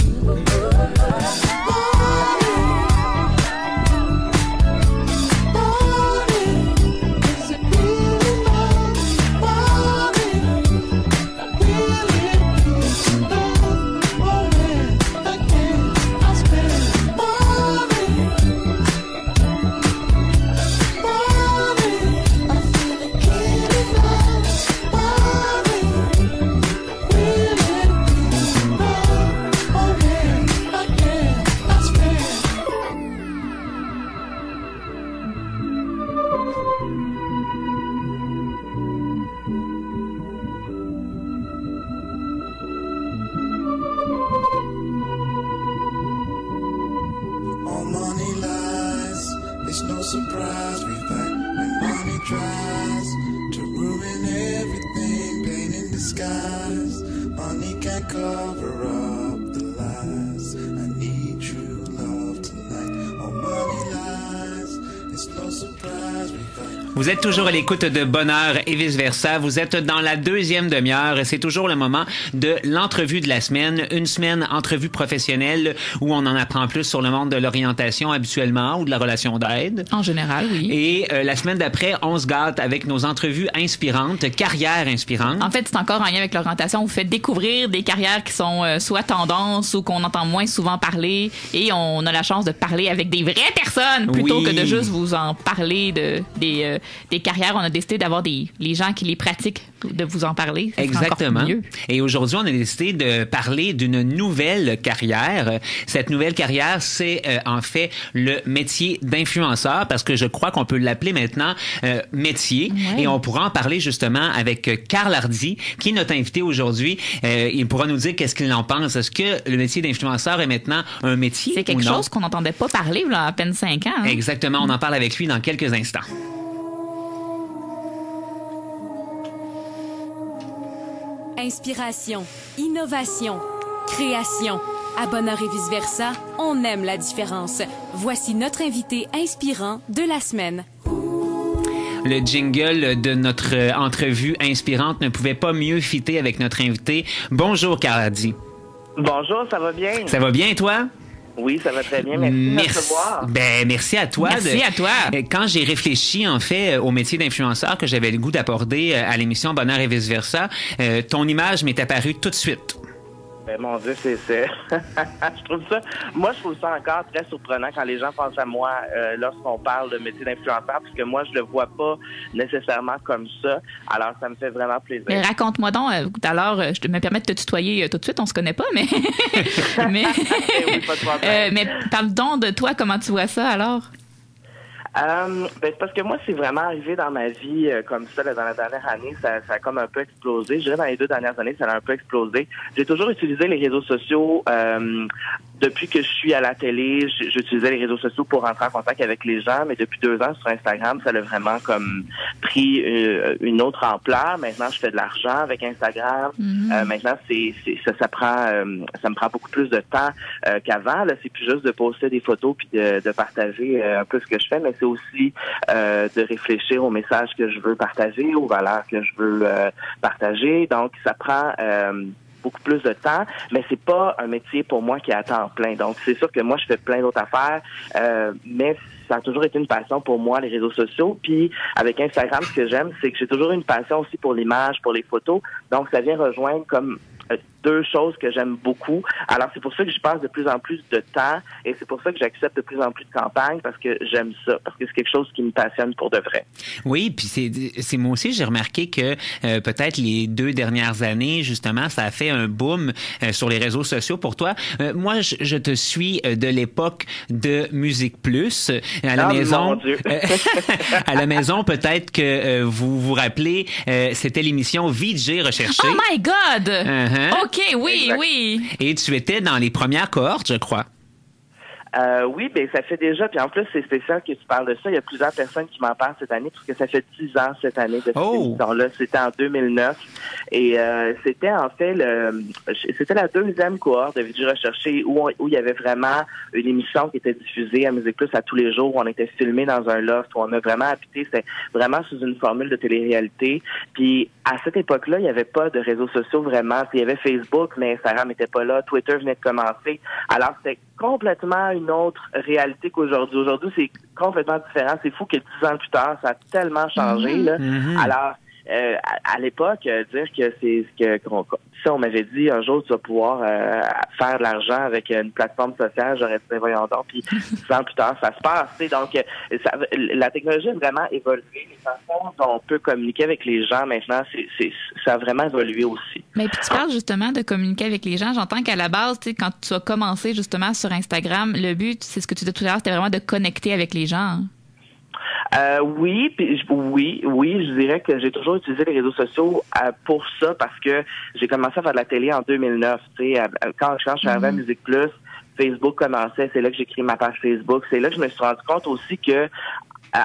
Surprise, we fight when money tries to ruin everything, pain can't cover up the lies. I need true love tonight. All money lies. It's no surprise we fight. Vous êtes toujours à l'écoute de Bonheur et vice-versa. Vous êtes dans la deuxième demi-heure. C'est toujours le moment de l'entrevue de la semaine. Une semaine entrevue professionnelle où on en apprend plus sur le monde de l'orientation habituellement ou de la relation d'aide. En général, oui. Et la semaine d'après, on se gâte avec nos entrevues inspirantes, carrières inspirantes. En fait, c'est encore en lien avec l'orientation. Vous faites découvrir des carrières qui sont soit tendance ou qu'on entend moins souvent parler. Et on a la chance de parler avec des vraies personnes plutôt que de juste vous en parler des carrières. On a décidé d'avoir les gens qui les pratiquent, de vous en parler. Exactement. Mieux. Et aujourd'hui, on a décidé de parler d'une nouvelle carrière. Cette nouvelle carrière, c'est en fait le métier d'influenceur, parce que je crois qu'on peut l'appeler maintenant métier. Ouais. Et on pourra en parler justement avec Carl Hardy, qui est notre invité aujourd'hui. Il pourra nous dire qu'est-ce qu'il en pense. Est-ce que le métier d'influenceur est maintenant un métier? C'est quelque chose qu'on n'entendait pas parler là, à peine 5 ans. Hein? Exactement. On en parle avec lui dans quelques instants. Inspiration, innovation, création. À Bonheur et vice-versa, on aime la différence. Voici notre invité inspirant de la semaine. Le jingle de notre entrevue inspirante ne pouvait pas mieux fitter avec notre invité. Bonjour, Carl Hardy. Bonjour, ça va bien? Ça va bien, toi? Oui, ça va très bien. Merci de me recevoir. Merci à toi. Merci à toi. Quand j'ai réfléchi, en fait, au métier d'influenceur que j'avais le goût d'apporter à l'émission Bonheur et vice-versa, ton image m'est apparue tout de suite. Ben, mon Dieu, c'est je trouve ça encore très surprenant quand les gens pensent à moi lorsqu'on parle de métier d'influenceur, parce que moi, je le vois pas nécessairement comme ça. Alors, ça me fait vraiment plaisir. Mais raconte-moi donc, tout à l'heure, je me permets de te tutoyer tout de suite, on se connaît pas, mais... oui, pas de problème. Mais parle donc de toi, comment tu vois ça, alors? C'est parce que moi, c'est vraiment arrivé dans ma vie comme ça, là, dans la dernière année, ça a comme un peu explosé. Je dirais dans les 2 dernières années, ça a un peu explosé. J'ai toujours utilisé les réseaux sociaux depuis que je suis à la télé. J'utilisais les réseaux sociaux pour rentrer en contact avec les gens, mais depuis 2 ans sur Instagram, ça a vraiment comme pris une autre ampleur. Maintenant, je fais de l'argent avec Instagram. Maintenant, ça me prend beaucoup plus de temps qu'avant. Là, c'est plus juste de poster des photos puis de partager un peu ce que je fais, mais c'est aussi de réfléchir aux messages que je veux partager, aux valeurs que je veux partager. Donc, ça prend beaucoup plus de temps, mais c'est pas un métier pour moi qui est à temps plein. Donc, c'est sûr que moi, je fais plein d'autres affaires, mais ça a toujours été une passion pour moi, les réseaux sociaux. Puis, avec Instagram, ce que j'aime, c'est que j'ai toujours une passion aussi pour l'image, pour les photos. Donc, ça vient rejoindre comme 2 choses que j'aime beaucoup. Alors, c'est pour ça que je passe de plus en plus de temps et c'est pour ça que j'accepte de plus en plus de campagnes, parce que j'aime ça, parce que c'est quelque chose qui me passionne pour de vrai. Oui, puis c'est moi aussi, j'ai remarqué que peut-être les 2 dernières années, justement, ça a fait un boom sur les réseaux sociaux pour toi. Moi, je te suis de l'époque de Musique Plus. À la maison, mon Dieu. à la maison, peut-être que vous vous rappelez, c'était l'émission VJ Recherché. Oh my God! OK, oui, exact. Oui. Et tu étais dans les premières cohortes, je crois. Oui, ben ça fait déjà, puis en plus, c'est spécial que tu parles de ça. Il y a plusieurs personnes qui m'en parlent cette année, parce que ça fait 10 ans cette année de cette émission-là. C'était en 2009. Et c'était en fait c'était la 2e cohorte de Vidéo Recherché où il y avait vraiment une émission qui était diffusée à Musique Plus à tous les jours, où on était filmé dans un loft, où on a vraiment habité. C'était vraiment sous une formule de télé-réalité. Puis à cette époque-là, il n'y avait pas de réseaux sociaux vraiment. Il y avait Facebook, mais Instagram n'était pas là. Twitter venait de commencer. Alors, c'était complètement une autre réalité qu'aujourd'hui. Aujourd'hui, c'est complètement différent. C'est fou que 10 ans plus tard, ça a tellement changé. Là. Alors, à l'époque, dire que c'est ce que on m'avait dit un jour, tu vas pouvoir faire de l'argent avec une plateforme sociale, j'aurais dit, voyons donc, puis 10 ans plus tard, ça se passe. Donc, la technologie a vraiment évolué. Les façons dont on peut communiquer avec les gens maintenant, ça a vraiment évolué aussi. Mais puis tu parles justement de communiquer avec les gens. J'entends qu'à la base, tu sais, quand tu as commencé justement sur Instagram, le but, c'est ce que tu disais tout à l'heure, c'était vraiment de connecter avec les gens. Oui, je dirais que j'ai toujours utilisé les réseaux sociaux pour ça, parce que j'ai commencé à faire de la télé en 2009. Tu sais, quand je suis arrivé à Musique Plus, Facebook commençait, c'est là que j'ai créé ma page Facebook. C'est là que je me suis rendu compte aussi que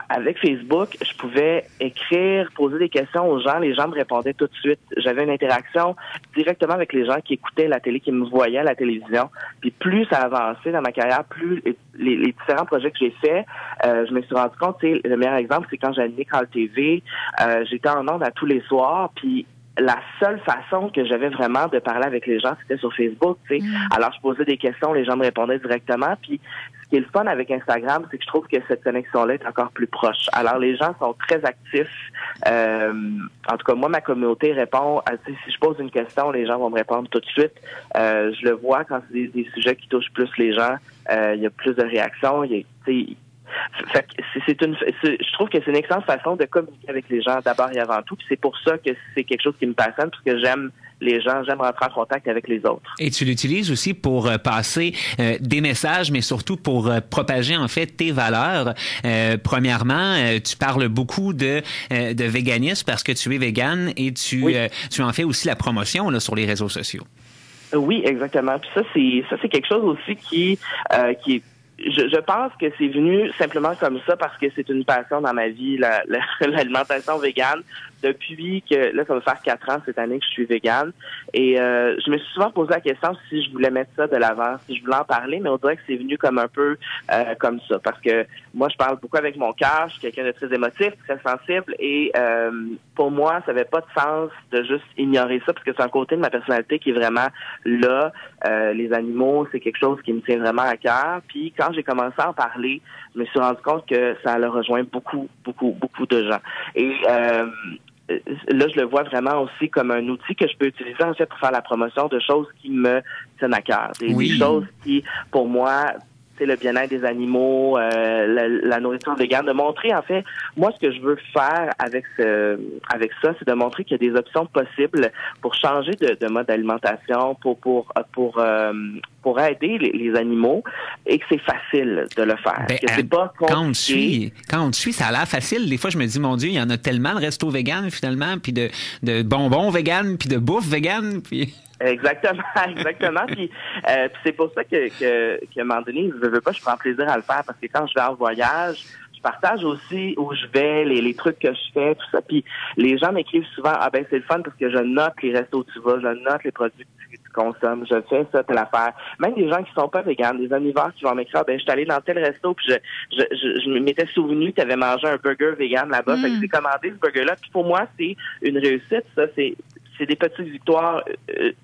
Avec Facebook, je pouvais écrire, poser des questions aux gens. Les gens me répondaient tout de suite. J'avais une interaction directement avec les gens qui écoutaient la télé, qui me voyaient à la télévision. Puis plus ça avançait dans ma carrière, plus les différents projets que j'ai faits, je me suis rendu compte, le meilleur exemple, c'est quand j'ai animé Call TV, j'étais en ondes à tous les soirs, puis la seule façon que j'avais vraiment de parler avec les gens, c'était sur Facebook, tu sais. Alors, je posais des questions, les gens me répondaient directement. Puis, ce qui est le fun avec Instagram, c'est que je trouve que cette connexion-là est encore plus proche. Alors, les gens sont très actifs. En tout cas, moi, ma communauté répond. Si je pose une question, les gens vont me répondre tout de suite. Je le vois quand c'est des sujets qui touchent plus les gens. Il y a plus de réactions. Fait que je trouve que c'est une excellente façon de communiquer avec les gens d'abord et avant tout. Puis c'est pour ça que c'est quelque chose qui me passionne, parce que j'aime les gens, j'aime rentrer en contact avec les autres. Et tu l'utilises aussi pour passer des messages, mais surtout pour propager en fait tes valeurs. Premièrement, tu parles beaucoup de véganisme parce que tu es végane et tu en fais aussi la promotion là, sur les réseaux sociaux. Oui, exactement. Puis ça c'est quelque chose aussi qui je pense que c'est venu simplement comme ça parce que c'est une passion dans ma vie, l'alimentation végane. Depuis que, là, ça va faire 4 ans cette année que je suis végane. Et je me suis souvent posé la question si je voulais mettre ça de l'avant, si je voulais en parler, mais on dirait que c'est venu comme un peu comme ça. Parce que moi, je parle beaucoup avec mon cœur, je suis quelqu'un de très émotif, très sensible. Et pour moi, ça n'avait pas de sens de juste ignorer ça, parce que c'est un côté de ma personnalité qui est vraiment là. Les animaux, c'est quelque chose qui me tient vraiment à cœur. Puis quand j'ai commencé à en parler, je me suis rendu compte que ça allait rejoindre beaucoup de gens. Et là, je le vois vraiment aussi comme un outil que je peux utiliser en fait pour faire la promotion de choses qui me tiennent à cœur. Des choses qui, pour moi, c'est le bien-être des animaux, la nourriture végane, de montrer en fait, moi ce que je veux faire avec ça, c'est de montrer qu'il y a des options possibles pour changer de mode d'alimentation, pour aider les animaux, et que c'est facile de le faire. Que c'est pas compliqué. Quand on te suit, ça a l'air facile. Des fois, je me dis, mon Dieu, il y en a tellement de restos véganes finalement, puis de bonbons véganes, puis de bouffe végane, puis... Exactement. Puis c'est pour ça que à un moment donné, je veux pas, je prends plaisir à le faire, parce que quand je vais en voyage, je partage aussi où je vais, les trucs que je fais, tout ça. Puis les gens m'écrivent souvent, ben c'est le fun parce que je note les restos où tu vas, je note les produits que tu consommes, je fais ça, telle affaire. Même des gens qui sont pas véganes, des omnivores qui vont m'écrire, ben je suis allé dans tel resto, puis je m'étais souvenu que tu avais mangé un burger vegan là-bas, fait que j'ai commandé ce burger-là. Puis pour moi, c'est une réussite, ça, c'est des petites victoires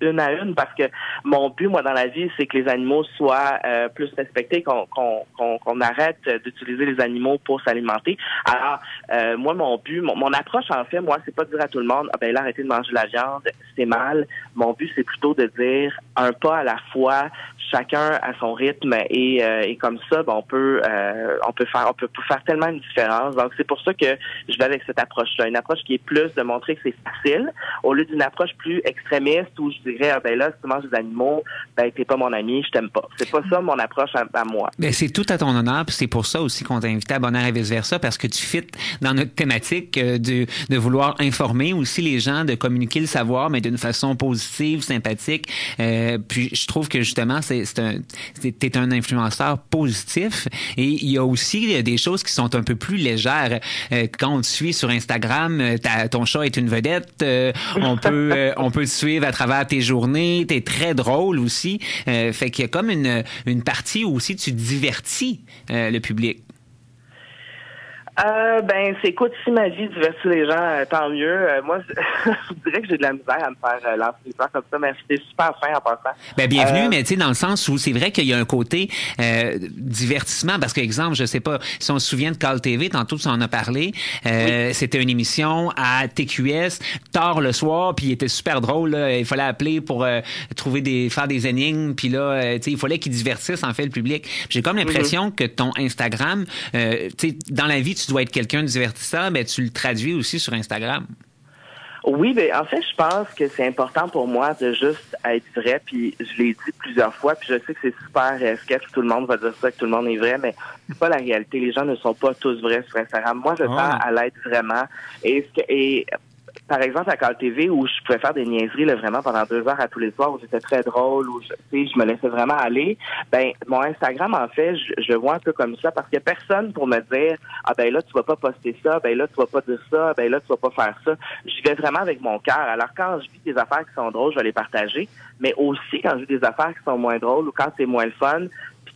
une à une, parce que mon but, moi, dans la vie, c'est que les animaux soient plus respectés, qu'on arrête d'utiliser les animaux pour s'alimenter. Alors, moi, mon but, mon approche, en fait, moi, c'est pas de dire à tout le monde, ah ben là, arrêtez de manger de la viande, c'est mal. Mon but, c'est plutôt de dire un pas à la fois, chacun à son rythme, et comme ça, ben, on peut faire tellement une différence. Donc, c'est pour ça que je vais avec cette approche-là. Une approche qui est plus de montrer que c'est facile, au lieu d'une approche plus extrémiste où je dirais, ah ben là, si tu manges des animaux, ben t'es pas mon ami, je t'aime pas. C'est pas ça mon approche à moi. Ben, c'est tout à ton honneur, puis c'est pour ça aussi qu'on t'a invité à Bonheur et vice-versa, parce que tu fites dans notre thématique de vouloir informer aussi les gens, de communiquer le savoir, mais d'une façon positive, sympathique. Puis je trouve que justement, t'es un influenceur positif, et il y a aussi des choses qui sont un peu plus légères. Quand on te suit sur Instagram, ton chat est une vedette, on peut te suivre à travers tes journées, t'es très drôle aussi. Fait qu'il y a comme une partie où aussi tu divertis le public. Écoute, si ma vie divertit les gens, tant mieux. Moi, je dirais que j'ai de la misère à me faire lancer les plans comme ça, mais c'était super fin en passant. Ben, bienvenue, mais tu sais, dans le sens où c'est vrai qu'il y a un côté divertissement, parce que, exemple, je sais pas, si on se souvient de Call TV, tantôt tu en as parlé, c'était une émission à TQS, tard le soir, puis il était super drôle, là. Il fallait appeler pour faire des énigmes, puis là, tu sais, il fallait qu'ils divertissent, en fait, le public. J'ai comme l'impression que ton Instagram, tu sais, dans la vie, tu dois être quelqu'un de divertissant, mais tu le traduis aussi sur Instagram. Oui, ben en fait, je pense que c'est important pour moi de juste être vrai, puis je l'ai dit plusieurs fois, puis je sais que c'est super sketch, tout le monde va dire ça, que tout le monde est vrai, mais c'est pas la réalité. Les gens ne sont pas tous vrais sur Instagram. Moi, je tends à l'être vraiment. Et par exemple, à Cal TV, où je pouvais faire des niaiseries là, vraiment pendant 2 heures à tous les soirs, où j'étais très drôle, où je me laissais vraiment aller, ben mon Instagram, en fait, je le vois un peu comme ça, parce qu'il n'y a personne pour me dire « Ah ben là, tu vas pas poster ça, ben là, tu vas pas dire ça, ben là, tu vas pas faire ça. » J'y vais vraiment avec mon cœur. Alors, quand je vis des affaires qui sont drôles, je vais les partager, mais aussi quand je vis des affaires qui sont moins drôles ou quand c'est moins le fun,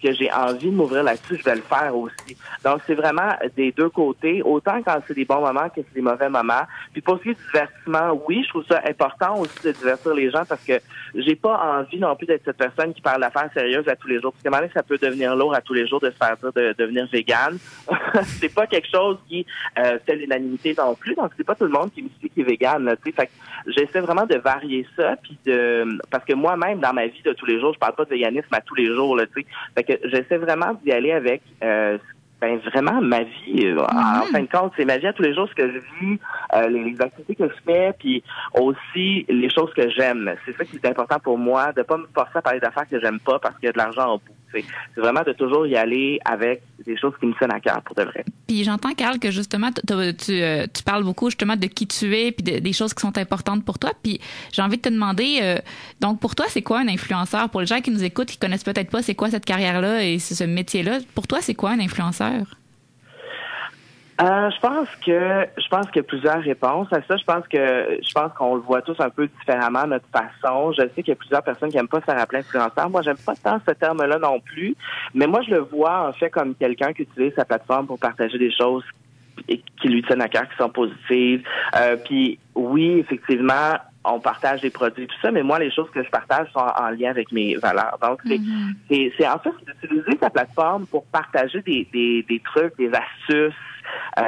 que j'ai envie de m'ouvrir là-dessus, je vais le faire aussi. Donc, c'est vraiment des deux côtés, autant quand c'est des bons moments que c'est des mauvais moments. Puis pour ce qui est du divertissement, oui, je trouve ça important aussi de divertir les gens parce que j'ai pas envie non plus d'être cette personne qui parle d'affaires sérieuses à tous les jours. Parce qu'à un moment donné, ça peut devenir lourd à tous les jours de se faire dire de devenir végane. C'est pas quelque chose qui fait l'unanimité non plus. Donc, c'est pas tout le monde qui me dit qu'il est végane, là, tu sais. Fait que j'essaie vraiment de varier ça, puis parce que moi-même, dans ma vie de tous les jours, je parle pas de véganisme à tous les jours, là, tu sais. Fait que j'essaie vraiment d'y aller avec vraiment ma vie. En fin de compte, c'est ma vie à tous les jours, ce que je vis, les activités que je fais, puis aussi les choses que j'aime. C'est ça qui est important pour moi, de pas me forcer à parler d'affaires que j'aime pas parce qu'il y a de l'argent au bout. C'est vraiment de toujours y aller avec des choses qui me tiennent à cœur, pour de vrai. Puis j'entends, Carl, que justement, tu parles beaucoup justement de qui tu es puis des choses qui sont importantes pour toi. Puis j'ai envie de te demander, donc pour toi, c'est quoi un influenceur? Pour les gens qui nous écoutent, qui connaissent peut-être pas c'est quoi cette carrière-là et ce métier-là, pour toi, c'est quoi un influenceur? Je pense qu'il y a plusieurs réponses à ça. Je pense qu'on le voit tous un peu différemment à notre façon. Je sais qu'il y a plusieurs personnes qui aiment pas se faire appeler influenceur. Moi, j'aime pas tant ce terme-là non plus. Mais moi, je le vois en fait comme quelqu'un qui utilise sa plateforme pour partager des choses qui lui tiennent à cœur, qui sont positives. Puis oui, effectivement, on partage des produits, tout ça, mais moi, les choses que je partage sont en lien avec mes valeurs. Donc, c'est en fait d'utiliser sa plateforme pour partager des trucs, des astuces,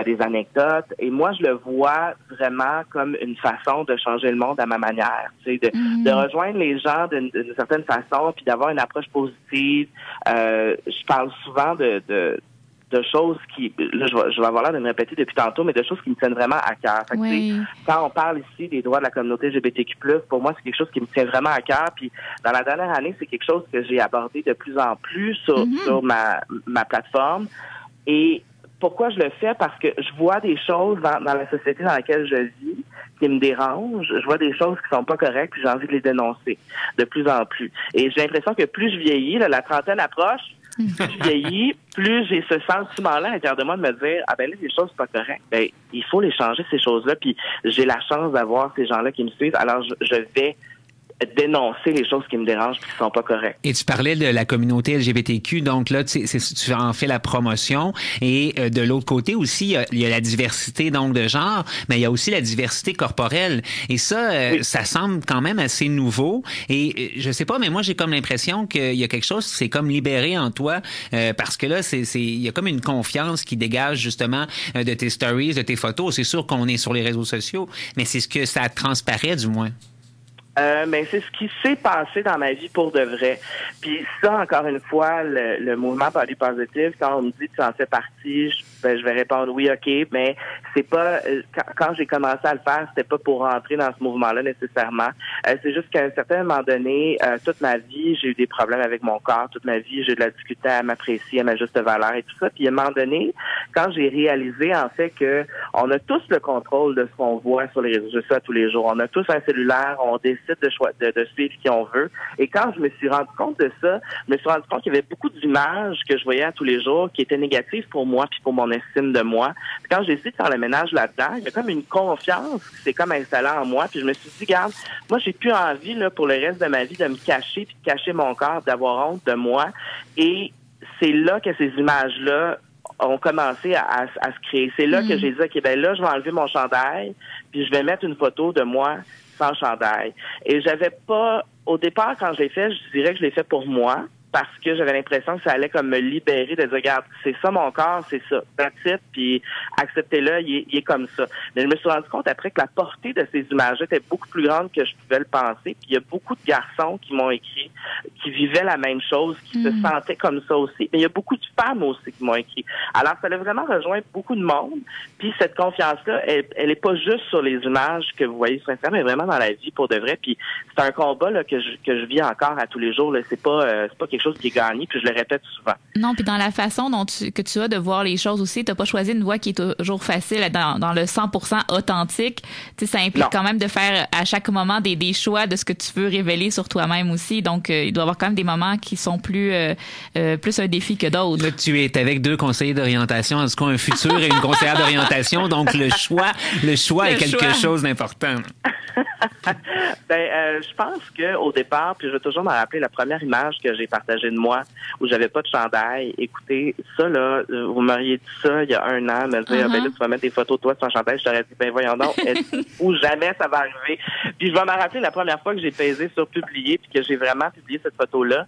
des anecdotes. Et moi, je le vois vraiment comme une façon de changer le monde à ma manière, tu sais, de rejoindre les gens d'une certaine façon, puis d'avoir une approche positive. Je parle souvent de choses qui, là, je vais avoir l'air de me répéter depuis tantôt, mais de choses qui me tiennent vraiment à cœur. Fait que, quand on parle ici des droits de la communauté LGBTQ+, pour moi, c'est quelque chose qui me tient vraiment à cœur. Puis, dans la dernière année, c'est quelque chose que j'ai abordé de plus en plus sur ma plateforme. Et pourquoi je le fais? Parce que je vois des choses dans la société dans laquelle je vis qui me dérangent. Je vois des choses qui sont pas correctes, puis j'ai envie de les dénoncer de plus en plus. Et j'ai l'impression que plus je vieillis, là, la trentaine approche, plus je vieillis, plus j'ai ce sentiment-là à l'intérieur de moi de me dire, ah ben là, les choses sont pas correctes. Ben, il faut les changer, ces choses-là, puis j'ai la chance d'avoir ces gens-là qui me suivent, alors je vais dénoncer les choses qui me dérangent et qui sont pas correctes. Et tu parlais de la communauté LGBTQ, donc là, tu en fais la promotion. Et de l'autre côté aussi, il y a la diversité donc de genre, mais il y a aussi la diversité corporelle. Et ça, ça semble quand même assez nouveau. Et je sais pas, mais moi, j'ai comme l'impression qu'il y a quelque chose qui s'est comme libéré en toi, parce que là, il y a comme une confiance qui dégage justement de tes stories, de tes photos. C'est sûr qu'on est sur les réseaux sociaux, mais c'est ce que ça transparaît du moins. Mais c'est ce qui s'est passé dans ma vie pour de vrai. Puis ça, encore une fois, le mouvement body positive, quand on me dit tu en fais partie, je vais répondre oui, ok, mais c'est pas quand j'ai commencé à le faire, c'était pas pour rentrer dans ce mouvement-là nécessairement. C'est juste qu'à un certain moment donné, toute ma vie, j'ai eu des problèmes avec mon corps. Toute ma vie, j'ai eu de la difficulté à m'apprécier, à ma juste valeur et tout ça. Puis à un moment donné, quand j'ai réalisé en fait que on a tous le contrôle de ce qu'on voit sur les réseaux sociaux tous les jours. On a tous un cellulaire, on décide de suivre qui on veut. Et quand je me suis rendu compte de ça, je me suis rendu compte qu'il y avait beaucoup d'images que je voyais tous les jours qui étaient négatives pour moi puis pour mon estime de moi. Puis quand j'ai essayé de faire le ménage là-dedans, il y a comme une confiance qui s'est comme installée en moi. Puis je me suis dit, regarde, moi j'ai plus envie là pour le reste de ma vie de me cacher puis de cacher mon corps, d'avoir honte de moi. Et c'est là que ces images-là ont commencé à se créer. C'est là que j'ai dit, OK, ben là, je vais enlever mon chandail puis je vais mettre une photo de moi sans chandail. Et j'avais pas, au départ, quand je l'ai fait, je dirais que je l'ai fait pour moi, parce que j'avais l'impression que ça allait comme me libérer de dire, regarde, c'est ça mon corps, c'est ça. That's it, puis acceptez-le, il est comme ça. Mais je me suis rendu compte après que la portée de ces images était beaucoup plus grande que je pouvais le penser. Puis il y a beaucoup de garçons qui m'ont écrit, qui vivaient la même chose, qui se sentaient comme ça aussi. Mais il y a beaucoup de femmes aussi qui m'ont écrit. Alors, ça a vraiment rejoint beaucoup de monde. Puis cette confiance-là, elle est pas juste sur les images que vous voyez sur Instagram, mais vraiment dans la vie pour de vrai. Puis c'est un combat là, que je vis encore à tous les jours. Là. C'est pas quelque quelque chose qui est gagné, puis je le répète souvent. Non, puis dans la façon que tu as de voir les choses aussi, t'as pas choisi une voie qui est toujours facile dans le 100% authentique. Tu sais, ça implique quand même de faire à chaque moment des choix de ce que tu veux révéler sur toi-même aussi. Donc, il doit y avoir quand même des moments qui sont plus un défi que d'autres. Là, tu es avec 2 conseillers d'orientation, en tout cas un futur et une conseillère d'orientation, donc le choix est quelque chose d'important. Je pense que au départ, puis je vais toujours me rappeler la première image que j'ai partagée de moi où j'avais pas de chandail. Écoutez, ça là, vous m'auriez dit ça il y a 1 an, me dire ben là tu vas mettre des photos de toi sans chandail, je t'aurais dit ben voyons donc, ou jamais ça va arriver. Puis je vais me rappeler la première fois que j'ai pesé sur publier puis que j'ai vraiment publié cette photo là.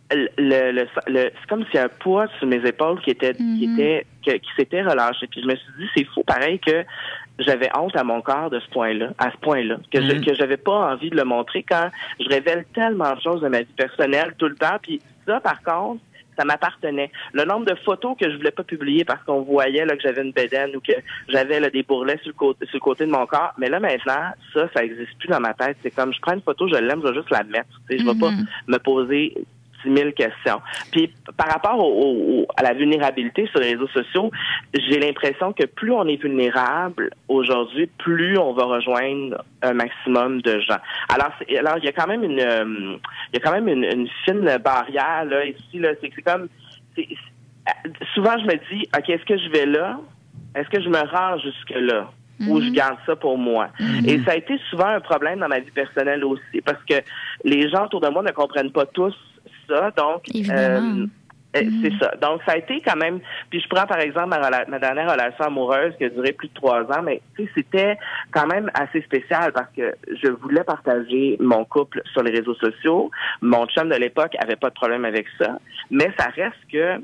C'est comme si un poids sur mes épaules qui s'était relâché. Puis je me suis dit c'est fou pareil que j'avais honte à mon corps à ce point-là, que j'avais pas envie de le montrer quand je révèle tellement de choses de ma vie personnelle tout le temps. Puis ça, par contre, ça m'appartenait. Le nombre de photos que je voulais pas publier parce qu'on voyait là que j'avais une bédaine ou que j'avais là, des bourrelets sur le côté de mon corps. Mais là, maintenant, ça existe plus dans ma tête. C'est comme, je prends une photo, je l'aime, je vais juste la mettre. Tu sais, je vais pas me poser 6 000 questions. Puis par rapport à la vulnérabilité sur les réseaux sociaux, j'ai l'impression que plus on est vulnérable aujourd'hui, plus on va rejoindre un maximum de gens. Alors il y a quand même une fine barrière là ici là, c'est comme souvent je me dis OK, est-ce que je vais là? Est-ce que je me rends jusque là? Ou je garde ça pour moi. Et ça a été souvent un problème dans ma vie personnelle aussi parce que les gens autour de moi ne comprennent pas tous ça, donc c'est ça. Donc ça a été quand même. Puis je prends par exemple ma dernière relation amoureuse qui a duré plus de 3 ans, mais tu sais c'était quand même assez spécial parce que je voulais partager mon couple sur les réseaux sociaux. Mon chum de l'époque avait pas de problème avec ça, mais ça reste que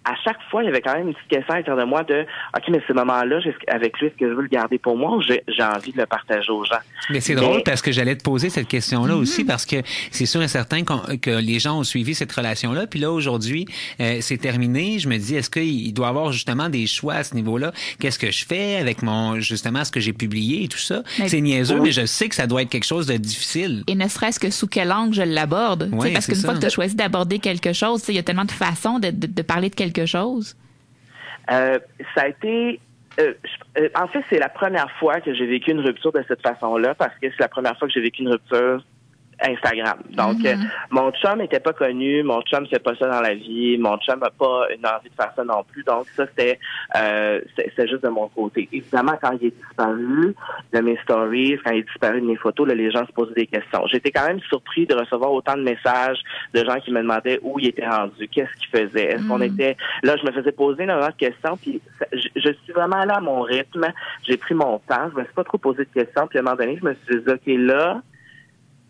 à chaque fois, il y avait quand même une petite question à l'intérieur de moi de « OK, mais ce moment-là, avec lui, est-ce que je veux le garder pour moi ou j'ai envie de le partager aux gens? » Mais c'est drôle parce que j'allais te poser cette question-là aussi parce que c'est sûr et certain que les gens ont suivi cette relation-là. Puis là, aujourd'hui, c'est terminé. Je me dis, est-ce qu'il doit y avoir justement des choix à ce niveau-là? Qu'est-ce que je fais avec justement, ce que j'ai publié et tout ça? C'est niaiseux, mais je sais que ça doit être quelque chose de difficile. Et ne serait-ce que sous quel angle je l'aborde. Oui, parce qu'une fois que tu as choisi d'aborder quelque chose, il y a tellement de façons de parler de quelque chose. Ça a été... en fait, c'est la première fois que j'ai vécu une rupture de cette façon-là parce que c'est la première fois que j'ai vécu une rupture Instagram. Donc, mon chum n'était pas connu, mon chum fait pas ça dans la vie, mon chum n'a pas une envie de faire ça non plus. Donc, ça, c'était juste de mon côté. Évidemment, quand il est disparu de mes stories, quand il est disparu de mes photos, là, les gens se posaient des questions. J'étais quand même surpris de recevoir autant de messages de gens qui me demandaient où il était rendu, qu'est-ce qu'il faisait, est-ce qu'on était... Là, je me faisais poser énormément de questions, puis je suis vraiment allée à mon rythme, j'ai pris mon temps, je me suis pas trop posé de questions, puis à un moment donné, je me suis dit, OK, là,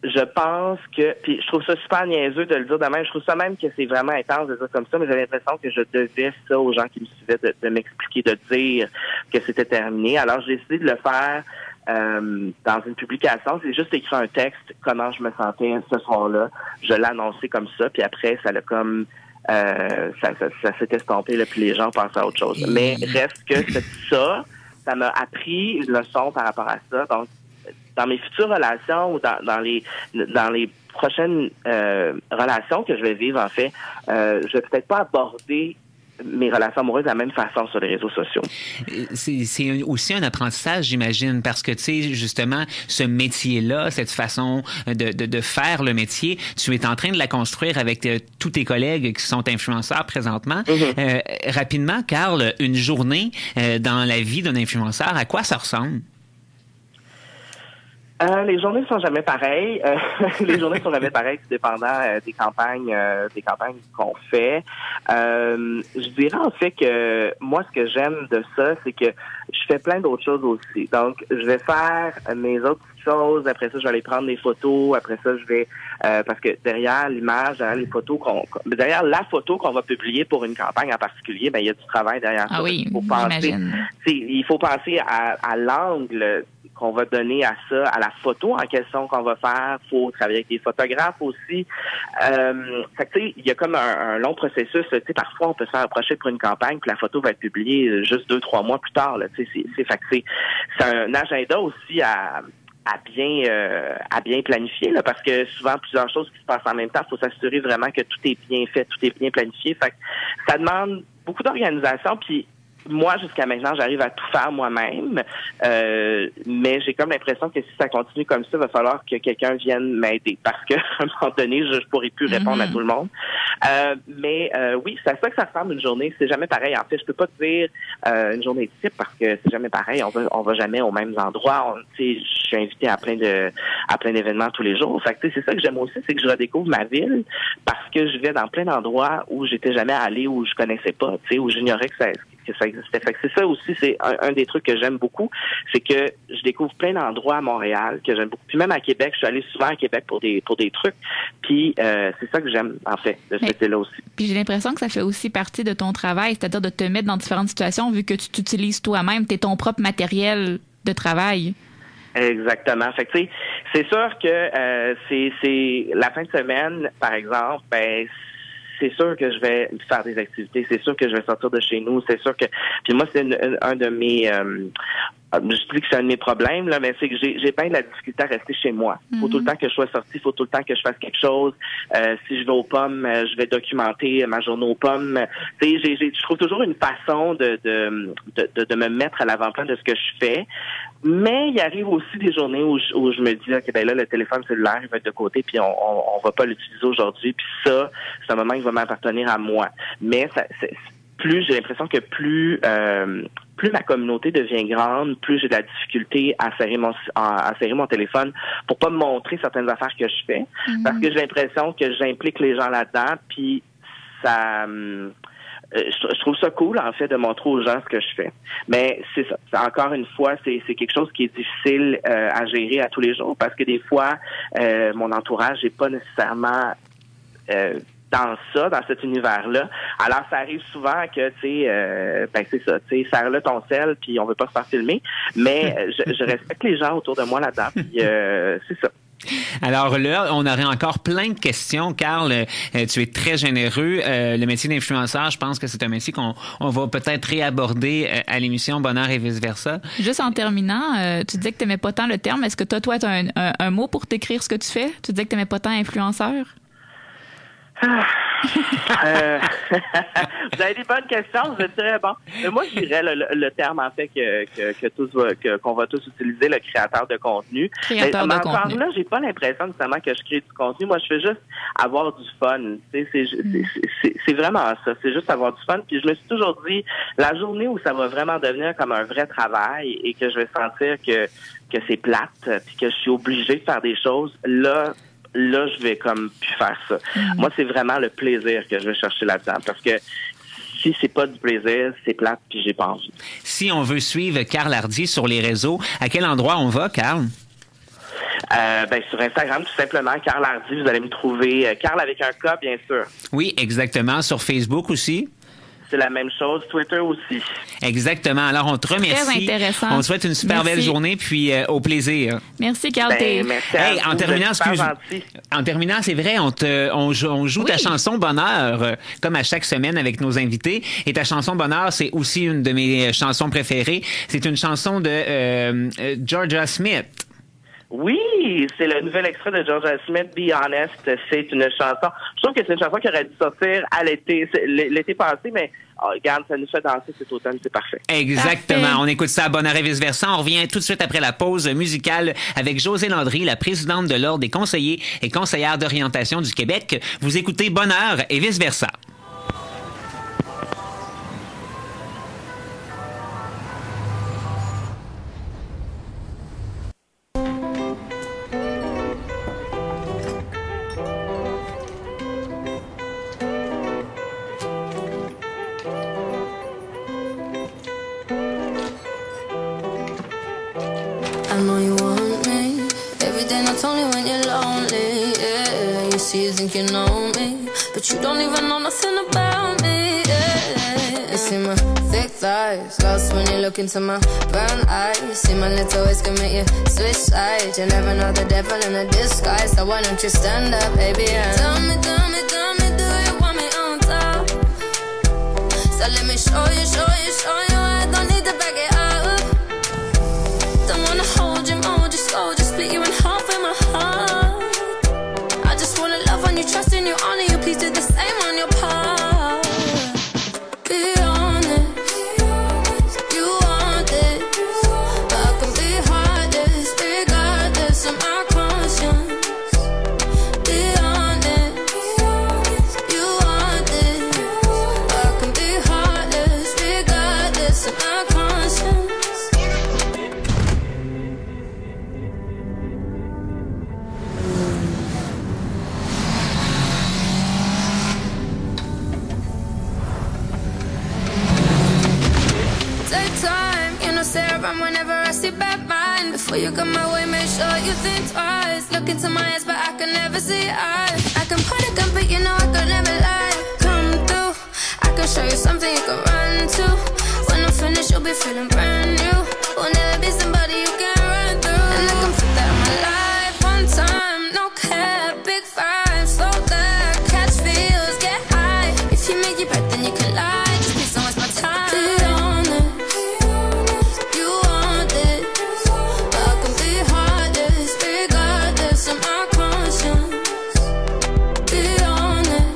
je pense que, puis je trouve ça super niaiseux de le dire de même, je trouve ça même que c'est vraiment intense de dire comme ça, mais j'ai l'impression que je devais ça aux gens qui me suivaient de m'expliquer, de dire que c'était terminé. Alors j'ai décidé de le faire dans une publication, c'est juste écrire un texte, comment je me sentais ce soir-là, je l'ai annoncé comme ça, puis après ça l'a comme ça s'est estompé, là, puis les gens pensaient à autre chose. Mais reste que ça m'a appris une leçon par rapport à ça, donc dans mes futures relations ou dans les prochaines relations que je vais vivre, en fait, je vais peut-être pas aborder mes relations amoureuses de la même façon sur les réseaux sociaux. C'est aussi un apprentissage, j'imagine, parce que, tu sais, justement, ce métier-là, cette façon de faire le métier, tu es en train de la construire avec tous tes collègues qui sont influenceurs présentement. Rapidement, Carl, une journée dans la vie d'un influenceur, à quoi ça ressemble? Les journées sont jamais pareilles. Les journées sont jamais pareilles, tout dépendant des campagnes qu'on fait. Je dirais en fait que moi, ce que j'aime de ça, c'est que je fais plein d'autres choses aussi. Donc, je vais faire mes autres choses. Après ça, je vais aller prendre des photos. Après ça, je vais parce que derrière l'image, derrière les photos derrière la photo qu'on va publier pour une campagne en particulier, ben il y a du travail derrière ça. Oui, il faut penser à l'angle qu'on va donner à ça, à la photo en question qu'on va faire. Il faut travailler avec des photographes aussi. Fait que, il y a comme un long processus. Parfois, on peut se faire approcher pour une campagne, puis la photo va être publiée juste 2-3 mois plus tard. C'est un agenda aussi à bien planifier, là, parce que souvent plusieurs choses qui se passent en même temps, il faut s'assurer vraiment que tout est bien fait, tout est bien planifié. Fait que ça demande beaucoup d'organisation, puis moi, jusqu'à maintenant, j'arrive à tout faire moi-même, mais j'ai comme l'impression que si ça continue comme ça, il va falloir que quelqu'un vienne m'aider, parce que à un moment donné, je pourrais plus répondre à tout le monde. Mais oui, c'est à ça que ça ressemble une journée. C'est jamais pareil. En fait, je peux pas te dire une journée type parce que c'est jamais pareil. On va jamais aux mêmes endroits. Je suis invité à plein d'événements tous les jours. Fait que c'est ça que j'aime aussi, c'est que je redécouvre ma ville parce que je vais dans plein d'endroits où j'étais jamais allé, où je connaissais pas, où j'ignorais que ça existait. Fait que c'est ça aussi, c'est un des trucs que j'aime beaucoup, c'est que je découvre plein d'endroits à Montréal que j'aime beaucoup. Puis même à Québec, je suis allée souvent à Québec pour des trucs. Puis c'est ça que j'aime, en fait, de ce côté-là aussi. Puis j'ai l'impression que ça fait aussi partie de ton travail, c'est-à-dire de te mettre dans différentes situations vu que tu t'utilises toi-même, t'es ton propre matériel de travail. Exactement. Fait que tu sais, c'est sûr que c'est la fin de semaine, par exemple, ben c'est sûr que je vais faire des activités, c'est sûr que je vais sortir de chez nous, c'est sûr que... Puis moi, c'est un de mes... je dis que c'est un de mes problèmes, là, mais c'est que j'ai bien de la difficulté à rester chez moi. Il faut tout le temps que je sois sortie, il faut tout le temps que je fasse quelque chose. Si je vais aux pommes, je vais documenter ma journée aux pommes. Tu sais, je trouve toujours une façon de me mettre à l'avant-plan de ce que je fais. Mais il arrive aussi des journées où je me dis, OK, ben là, le téléphone cellulaire, il va être de côté, puis on va pas l'utiliser aujourd'hui. Puis ça, c'est un moment qui va m'appartenir à moi. Mais plus j'ai l'impression que plus ma communauté devient grande, plus j'ai de la difficulté à serrer mon téléphone pour pas me montrer certaines affaires que je fais. Parce que j'ai l'impression que j'implique les gens là-dedans, puis ça... je trouve ça cool, en fait, de montrer aux gens ce que je fais. Mais c'est ça. Encore une fois, c'est quelque chose qui est difficile à gérer à tous les jours parce que des fois, mon entourage n'est pas nécessairement dans cet univers-là. Alors, ça arrive souvent que, tu sais, c'est ça, tu sais, serre-le ton sel, puis on veut pas se faire filmer. Mais je respecte les gens autour de moi là-dedans, puis c'est ça. Alors là, on aurait encore plein de questions. Carl, tu es très généreux. Le métier d'influenceur, je pense que c'est un métier qu'on va peut-être réaborder à l'émission Bonheur et vice-versa. Juste en terminant, tu disais que tu n'aimais pas tant le terme. Est-ce que toi, tu as un mot pour décrire ce que tu fais? Tu disais que tu n'aimais pas tant influenceur? Vous avez des bonnes questions, je dirais, bon. Moi, je dirais le terme, en fait, qu'on va tous utiliser, le créateur de contenu. Mais encore là, j'ai pas l'impression nécessairement que je crée du contenu. Moi, je fais juste avoir du fun. C'est vraiment ça. C'est juste avoir du fun. Puis je me suis toujours dit, la journée où ça va vraiment devenir comme un vrai travail et que je vais sentir que c'est plate puis que je suis obligée de faire des choses, là, je vais comme plus faire ça. Moi, c'est vraiment le plaisir que je vais chercher là-dedans. Parce que si c'est pas du plaisir, c'est plate puis j'ai pas envie. Si on veut suivre Carl Hardy sur les réseaux, à quel endroit on va, Carl? Sur Instagram, tout simplement, Carl Hardy, vous allez me trouver. Carl avec un K, bien sûr. Oui, exactement. Sur Facebook aussi? C'est la même chose. Twitter aussi. Exactement. Alors, on te remercie. Très intéressant. On te souhaite une super belle journée, puis au plaisir. Merci, Carl. Merci à vous. En terminant, c'est vrai, on joue ta chanson Bonheur, comme à chaque semaine avec nos invités. Et ta chanson Bonheur, c'est aussi une de mes chansons préférées. C'est une chanson de Georgia Smith. Oui, c'est le nouvel extrait de Georgia Smith, Be Honest. C'est une chanson. Je trouve que c'est une chanson qui aurait dû sortir à l'été passé, mais regarde, ça nous fait danser cet automne, c'est parfait. Exactement. Parfait. On écoute ça à Bonheur et vice-versa. On revient tout de suite après la pause musicale avec Josée Landry, la présidente de l'Ordre des conseillers et conseillères d'orientation du Québec. Vous écoutez Bonheur et vice-versa. I know you want me every day, not only when you're lonely. Yeah, you see, you think you know me, but you don't even know nothing about me. Yeah, you see my thick thighs, lost when you look into my brown eyes. You see my little ways can make you switch sides. You never know the devil in a disguise, so why don't you stand up, baby? And tell me, do you want me on top? So let me show you. I don't need to back it up. Don't wanna hold you more, just go, just please. When you come my way, make sure you think twice. Look into my eyes, but I can never see eyes. I can point a gun, but you know I could never lie. Come through, I can show you something you can run to. When I'm finished, you'll be feeling brand new. Will never be somebody you can run through. And I can put that in my life one time, no cap, big five, slow that, catch feels, get high. If you make your breath, then you can lie. Just please don't waste my time. Be honest, you want it, but I can be hardest, regardless of my conscience. Be honest,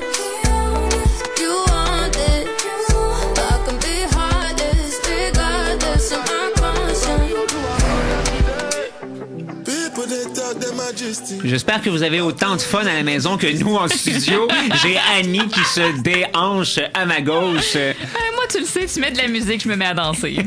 you want it, but I can be hardest, regardless of my conscience. People they talk their majesty. J'espère que vous avez autant de fun à la maison que nous en studio. J'ai Annie qui se déhanche à ma gauche. Moi, tu le sais, tu mets de la musique, je me mets à danser.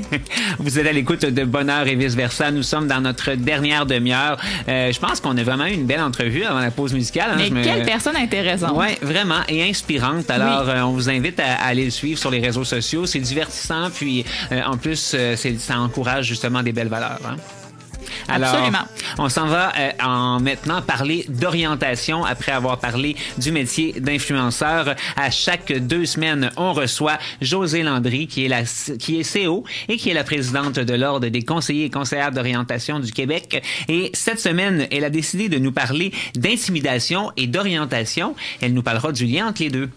Vous êtes à l'écoute de Bonheur et vice-versa. Nous sommes dans notre dernière demi-heure. Je pense qu'on a vraiment eu une belle entrevue avant la pause musicale. Hein? Mais quelle personne intéressante. Oui, vraiment, et inspirante. Alors, on vous invite à aller le suivre sur les réseaux sociaux. C'est divertissant, puis en plus, ça encourage justement des belles valeurs. Hein? Alors, absolument. On s'en va maintenant parler d'orientation après avoir parlé du métier d'influenceur. À chaque 2 semaines, on reçoit Josée Landry, qui est CO et qui est la présidente de l'Ordre des conseillers et conseillères d'orientation du Québec. Et cette semaine, elle a décidé de nous parler d'intimidation et d'orientation. Elle nous parlera du lien entre les deux.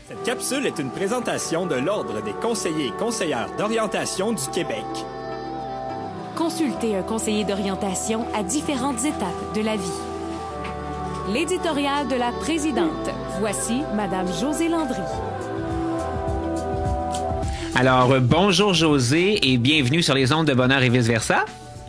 Cette capsule est une présentation de l'Ordre des conseillers et conseillères d'orientation du Québec. Consultez un conseiller d'orientation à différentes étapes de la vie. L'éditorial de la présidente. Voici Madame Josée Landry. Alors, bonjour Josée et bienvenue sur les ondes de Bonheur et vice-versa.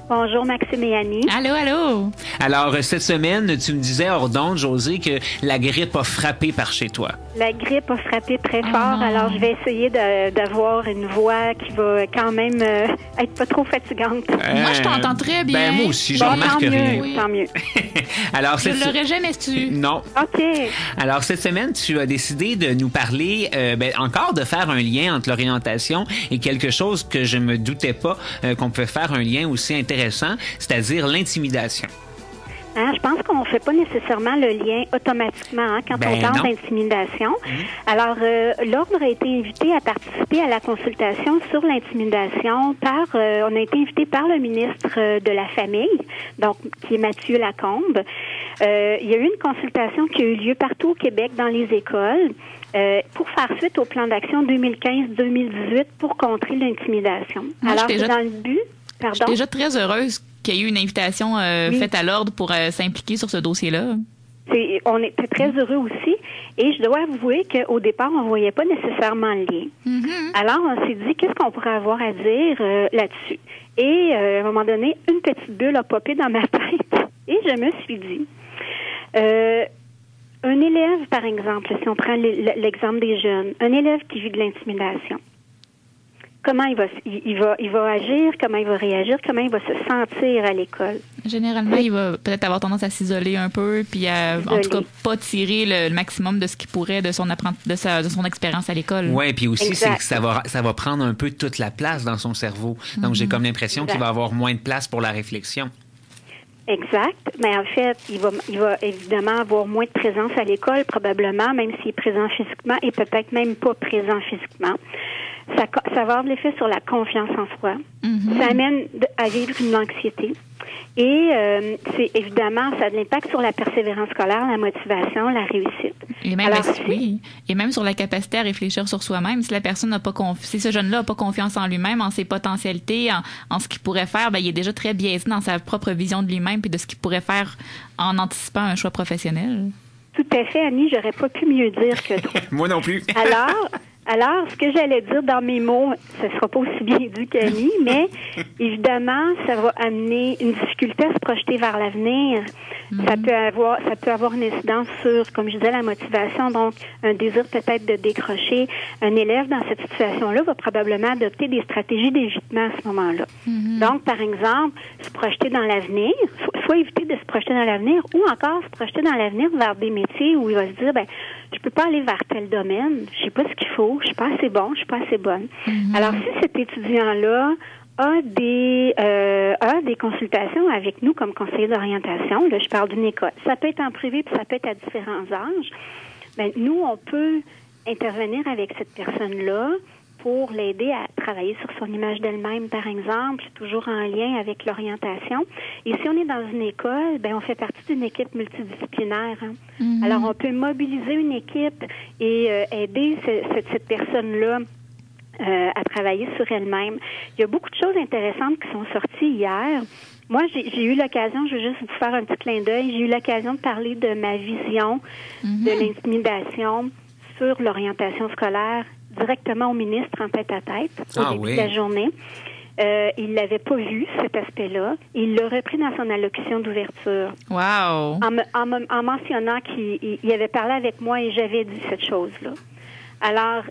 Bonjour Maxime et Annie. Allô, allô. Alors, cette semaine, tu me disais hors d'onde, Josée, que la grippe a frappé par chez toi. La grippe a frappé très fort, alors je vais essayer d'avoir une voix qui va quand même être pas trop fatigante. Moi, je t'entends très bien. Ben, moi aussi, je remarque rien. Oui. Tant mieux. Alors, je l'aurais jamais su. Non. OK. Alors, cette semaine, tu as décidé de nous parler, encore de faire un lien entre l'orientation et quelque chose que je me doutais pas qu'on pouvait faire un lien aussi intéressant, c'est-à-dire l'intimidation. Hein, je pense qu'on ne fait pas nécessairement le lien automatiquement quand on parle d'intimidation. Alors, l'Ordre a été invité à participer à la consultation sur l'intimidation on a été invité par le ministre de la Famille, donc qui est Mathieu Lacombe. Il y a eu une consultation qui a eu lieu partout au Québec dans les écoles pour faire suite au plan d'action 2015-2018 pour contrer l'intimidation. Alors, c'est dans le but... Pardon? Je suis déjà très heureuse qu'il y ait eu une invitation faite à l'Ordre pour s'impliquer sur ce dossier-là. On était très heureux aussi. Et je dois avouer qu'au départ, on ne voyait pas nécessairement le lien. Alors, on s'est dit, qu'est-ce qu'on pourrait avoir à dire là-dessus? Et à un moment donné, une petite bulle a popé dans ma tête. Et je me suis dit, un élève, par exemple, si on prend l'exemple des jeunes, un élève qui vit de l'intimidation, comment il va agir, comment il va réagir, comment il va se sentir à l'école. Généralement, il va peut-être avoir tendance à s'isoler un peu, puis en tout cas pas tirer le maximum de ce qu'il pourrait de son expérience à l'école. Oui, puis aussi c'est que ça va prendre un peu toute la place dans son cerveau. Donc j'ai comme l'impression qu'il va avoir moins de place pour la réflexion. Exact. Mais en fait, il va évidemment avoir moins de présence à l'école, probablement, même s'il est présent physiquement et peut-être même pas présent physiquement. Ça va avoir de l'effet sur la confiance en soi. Ça amène à vivre une anxiété. Et c'est évidemment, ça a de l'impact sur la persévérance scolaire, la motivation, la réussite. Et même, et même sur la capacité à réfléchir sur soi-même. Si la personne n'a pas si ce jeune-là n'a pas confiance en lui-même, en ses potentialités, en ce qu'il pourrait faire, il est déjà très biaisé dans sa propre vision de lui-même et de ce qu'il pourrait faire en anticipant un choix professionnel. Tout à fait, Annie, j'aurais pas pu mieux dire que toi. Moi non plus. Alors, ce que j'allais dire dans mes mots, ce sera pas aussi bien dit qu'Annie, mais évidemment, ça va amener une difficulté à se projeter vers l'avenir. Ça peut avoir une incidence sur, comme je disais, la motivation, donc un désir peut-être de décrocher. Un élève dans cette situation-là va probablement adopter des stratégies d'évitement à ce moment-là. Donc, par exemple, se projeter dans l'avenir, soit éviter de se projeter dans l'avenir, ou encore se projeter dans l'avenir vers des métiers où il va se dire, je peux pas aller vers tel domaine, je sais pas ce qu'il faut, je suis pas assez bon, je suis pas assez bonne. Alors, si cet étudiant-là a des consultations avec nous comme conseiller d'orientation. Là, je parle d'une école. Ça peut être en privé, puis ça peut être à différents âges. Ben, nous, on peut intervenir avec cette personne-là pour l'aider à travailler sur son image d'elle-même, par exemple, toujours en lien avec l'orientation. Et si on est dans une école, ben on fait partie d'une équipe multidisciplinaire. Hein. Mm-hmm. Alors, on peut mobiliser une équipe et aider cette personne-là à travailler sur elle-même. Il y a beaucoup de choses intéressantes qui sont sorties hier. Moi, j'ai eu l'occasion, je veux juste vous faire un petit clin d'œil, j'ai eu l'occasion de parler de ma vision de l'intimidation sur l'orientation scolaire directement au ministre en tête-à-tête au début de la journée. Il l'avait pas vu, cet aspect-là. Il l'a repris dans son allocution d'ouverture. Wow! En mentionnant qu'il avait parlé avec moi et j'avais dit cette chose-là. Alors,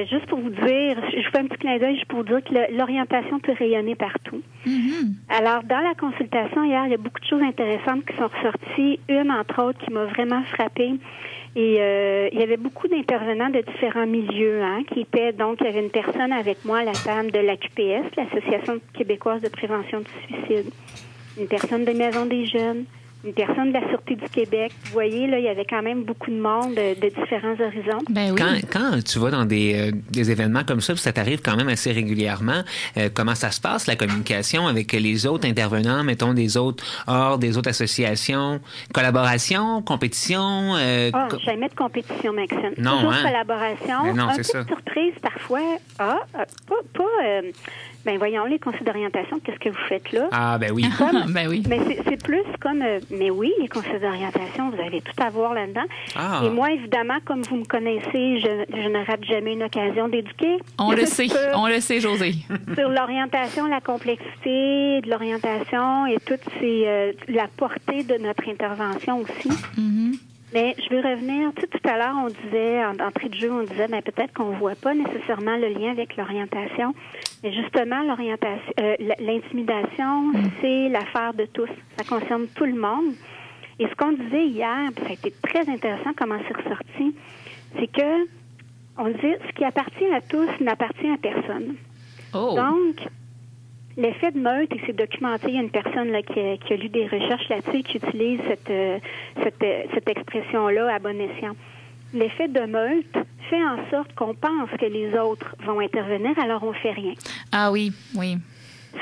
juste pour vous dire, je vous fais un petit clin d'œil juste pour vous dire que l'orientation peut rayonner partout. Mm-hmm. Alors, dans la consultation hier, il y a beaucoup de choses intéressantes qui sont ressorties. Une, entre autres, qui m'a vraiment frappée. Et il y avait beaucoup d'intervenants de différents milieux, hein, qui étaient, donc, il y avait une personne avec moi à la table de l'AQPS, l'Association québécoise de prévention du suicide, une personne de Maison des jeunes, une personne de la Sûreté du Québec. Vous voyez, là, il y avait quand même beaucoup de monde de différents horizons. Ben oui. Quand tu vas dans des événements comme ça, puis ça t'arrive quand même assez régulièrement, comment ça se passe, la communication avec les autres intervenants, mettons des autres ordres, des autres associations, collaboration, compétition? Jamais de compétition, Maxime. Non, toujours hein? collaboration. Mais non, un c'est peu ça. de surprise parfois. Ben voyons, les conseils d'orientation, qu'est-ce que vous faites là? Ah, ben oui. Ben oui. Mais c'est plus comme, mais oui, les conseils d'orientation, vous allez tout avoir là-dedans. Ah. Et moi, évidemment, comme vous me connaissez, je ne rate jamais une occasion d'éduquer. On le sait, Josée. Sur l'orientation, la complexité de l'orientation et toute la portée de notre intervention aussi. Mm-hmm. Mais je veux revenir, tout à l'heure, on disait, en entrée de jeu, on disait, ben, peut-être qu'on ne voit pas nécessairement le lien avec l'orientation. Mais justement, l'intimidation, c'est l'affaire de tous. Ça concerne tout le monde. Et ce qu'on disait hier, puis ça a été très intéressant comment c'est ressorti, c'est que on dit, ce qui appartient à tous n'appartient à personne. Oh. Donc, l'effet de meute, et c'est documenté, il y a une personne là, qui a lu des recherches là-dessus et qui utilise cette expression-là à bon escient. L'effet de meute fait en sorte qu'on pense que les autres vont intervenir, alors on fait rien. Ah oui, oui.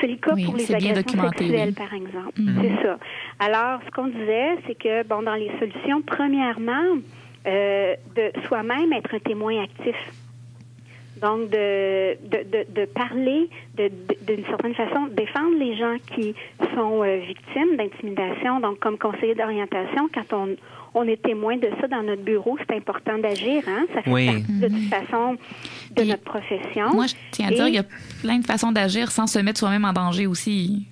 C'est le cas pour les agressions sexuelles, par exemple. Mm-hmm. C'est ça. Alors, ce qu'on disait, c'est que, bon, dans les solutions, premièrement, de soi-même être un témoin actif. Donc, de parler, d'une certaine façon, défendre les gens qui sont victimes d'intimidation. Donc, comme conseiller d'orientation, quand on est témoin de ça dans notre bureau, c'est important d'agir. Hein? Ça fait partie de toute façon de notre profession. Moi, je tiens à dire qu'il y a plein de façons d'agir sans se mettre soi-même en danger aussi.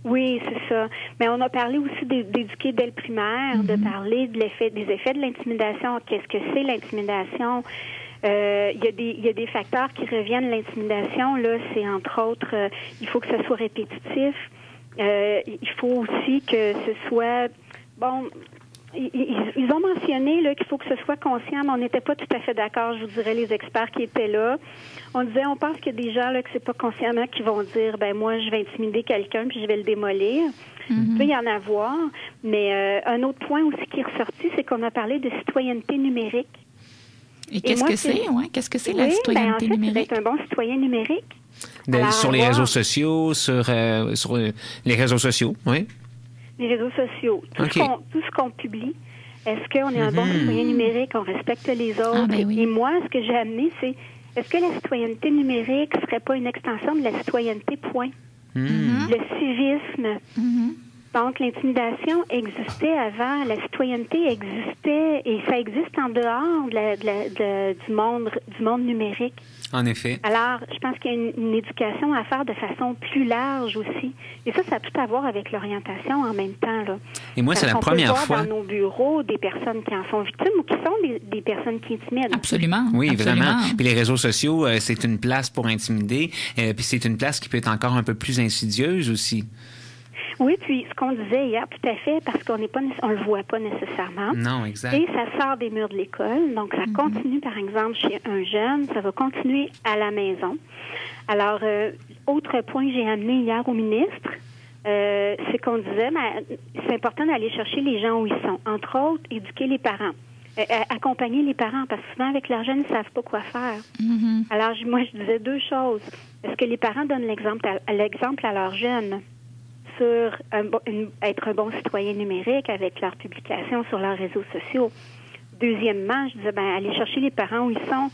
Oui, c'est ça. Mais on a parlé aussi d'éduquer dès le primaire, de parler des effets de l'intimidation. Qu'est-ce que c'est l'intimidation? Il y a des facteurs qui reviennent. L'intimidation, là, c'est entre autres, il faut que ce soit répétitif. Il faut aussi que ce soit, bon, ils ont mentionné là qu'il faut que ce soit conscient, mais on n'était pas tout à fait d'accord, je vous dirais, les experts qui étaient là. On disait, on pense qu'il y a des gens là que c'est pas consciemment qui vont dire, ben moi, je vais intimider quelqu'un puis je vais le démolir. Il peut y en avoir. Mais un autre point aussi qui est ressorti, c'est qu'on a parlé de citoyenneté numérique. Et qu'est-ce que c'est? Ouais, qu'est-ce que c'est la citoyenneté numérique? C'est un bon citoyen numérique. Sur les réseaux sociaux, sur les réseaux sociaux, oui. Les réseaux sociaux. Tout ce qu'on publie. Est-ce qu'on est un bon citoyen numérique? On respecte les autres? Ah, ben oui. Et moi, ce que j'ai amené, c'est est-ce que la citoyenneté numérique ne serait pas une extension de la citoyenneté, point? Le civisme. Donc, l'intimidation existait avant, la citoyenneté existait et ça existe en dehors du monde numérique. En effet. Alors, je pense qu'il y a une éducation à faire de façon plus large aussi. Et ça a tout à voir avec l'orientation en même temps. Là. Et moi, c'est la première fois. On peut voir dans nos bureaux des personnes qui en sont victimes ou qui sont des personnes qui intimident. Absolument. Oui, absolument. Vraiment. Puis les réseaux sociaux, c'est une place pour intimider. Puis c'est une place qui peut être encore un peu plus insidieuse aussi. Oui, puis ce qu'on disait hier, tout à fait, parce qu'on le voit pas nécessairement. Non, exact. Et ça sort des murs de l'école, donc ça continue, par exemple, chez un jeune, ça va continuer à la maison. Alors, autre point que j'ai amené hier au ministre, c'est qu'on disait, c'est important d'aller chercher les gens où ils sont. Entre autres, éduquer les parents. Accompagner les parents, parce que souvent, avec leur jeune, ils ne savent pas quoi faire. Mm-hmm. Alors, moi, je disais deux choses. Est-ce que les parents donnent l'exemple à leurs jeunes sur être un bon citoyen numérique avec leurs publications sur leurs réseaux sociaux? Deuxièmement, je disais, aller chercher les parents où ils sont.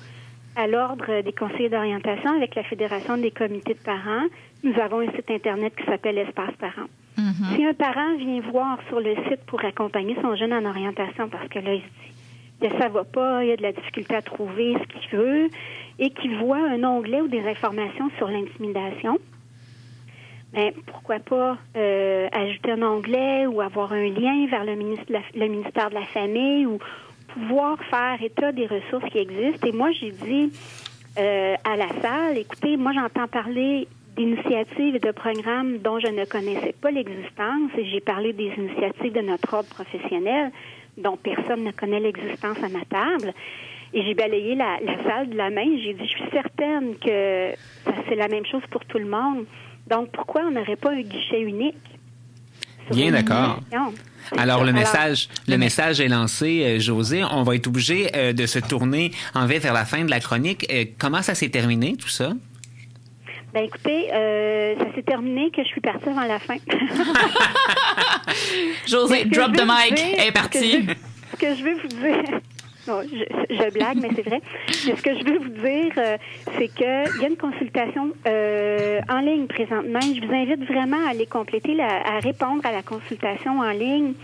À l'ordre des conseillers d'orientation avec la Fédération des comités de parents, nous avons un site Internet qui s'appelle Espace Parents. Mm-hmm. Si un parent vient voir sur le site pour accompagner son jeune en orientation, parce que là, il se dit, ça va pas, il y a de la difficulté à trouver ce qu'il veut, et qu'il voit un onglet ou des informations sur l'intimidation, pourquoi pas ajouter un onglet ou avoir un lien vers le ministère de la Famille ou pouvoir faire état des ressources qui existent. Et moi, j'ai dit à la salle, écoutez, moi, j'entends parler d'initiatives et de programmes dont je ne connaissais pas l'existence, et j'ai parlé des initiatives de notre ordre professionnel dont personne ne connaît l'existence à ma table. Et j'ai balayé la salle de la main. J'ai dit, je suis certaine que c'est la même chose pour tout le monde. Donc, pourquoi on n'aurait pas un guichet unique? Bien d'accord. Alors, le message est lancé, Josée. On va être obligé de se tourner vers la fin de la chronique. Comment ça s'est terminé, tout ça? Écoutez, ça s'est terminé que je suis partie avant la fin. Josée, drop the mic, elle est partie. Ce que je veux vous dire... Non, je blague, mais c'est vrai. Mais ce que je veux vous dire, c'est qu'il y a une consultation en ligne présentement. Je vous invite vraiment à aller compléter, à répondre à la consultation en ligne,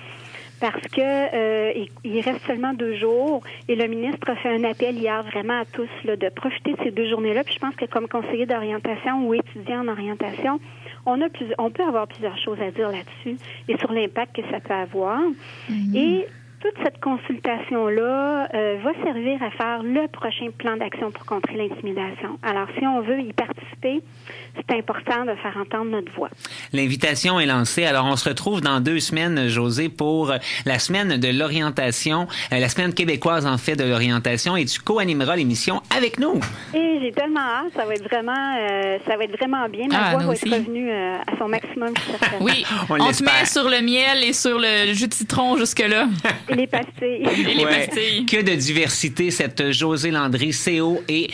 parce que il reste seulement 2 jours. Et le ministre a fait un appel hier vraiment à tous là, de profiter de ces 2 journées-là. Puis je pense que comme conseiller d'orientation ou étudiant en orientation, on peut avoir plusieurs choses à dire là-dessus et sur l'impact que ça peut avoir. Mm-hmm. Et toute cette consultation-là va servir à faire le prochain plan d'action pour contrer l'intimidation. Alors, si on veut y participer, c'est important de faire entendre notre voix. L'invitation est lancée. Alors, on se retrouve dans 2 semaines, Josée, pour la semaine de l'orientation, la semaine québécoise, en fait, de l'orientation, et tu co-animeras l'émission avec nous. Et j'ai tellement hâte. Ça va être vraiment bien. Ma voix va être revenue à son maximum. Oui, on se met sur le miel et sur le jus de citron jusque-là. Et les pastilles. pastilles. Que de diversité, cette Josée Landry, CO et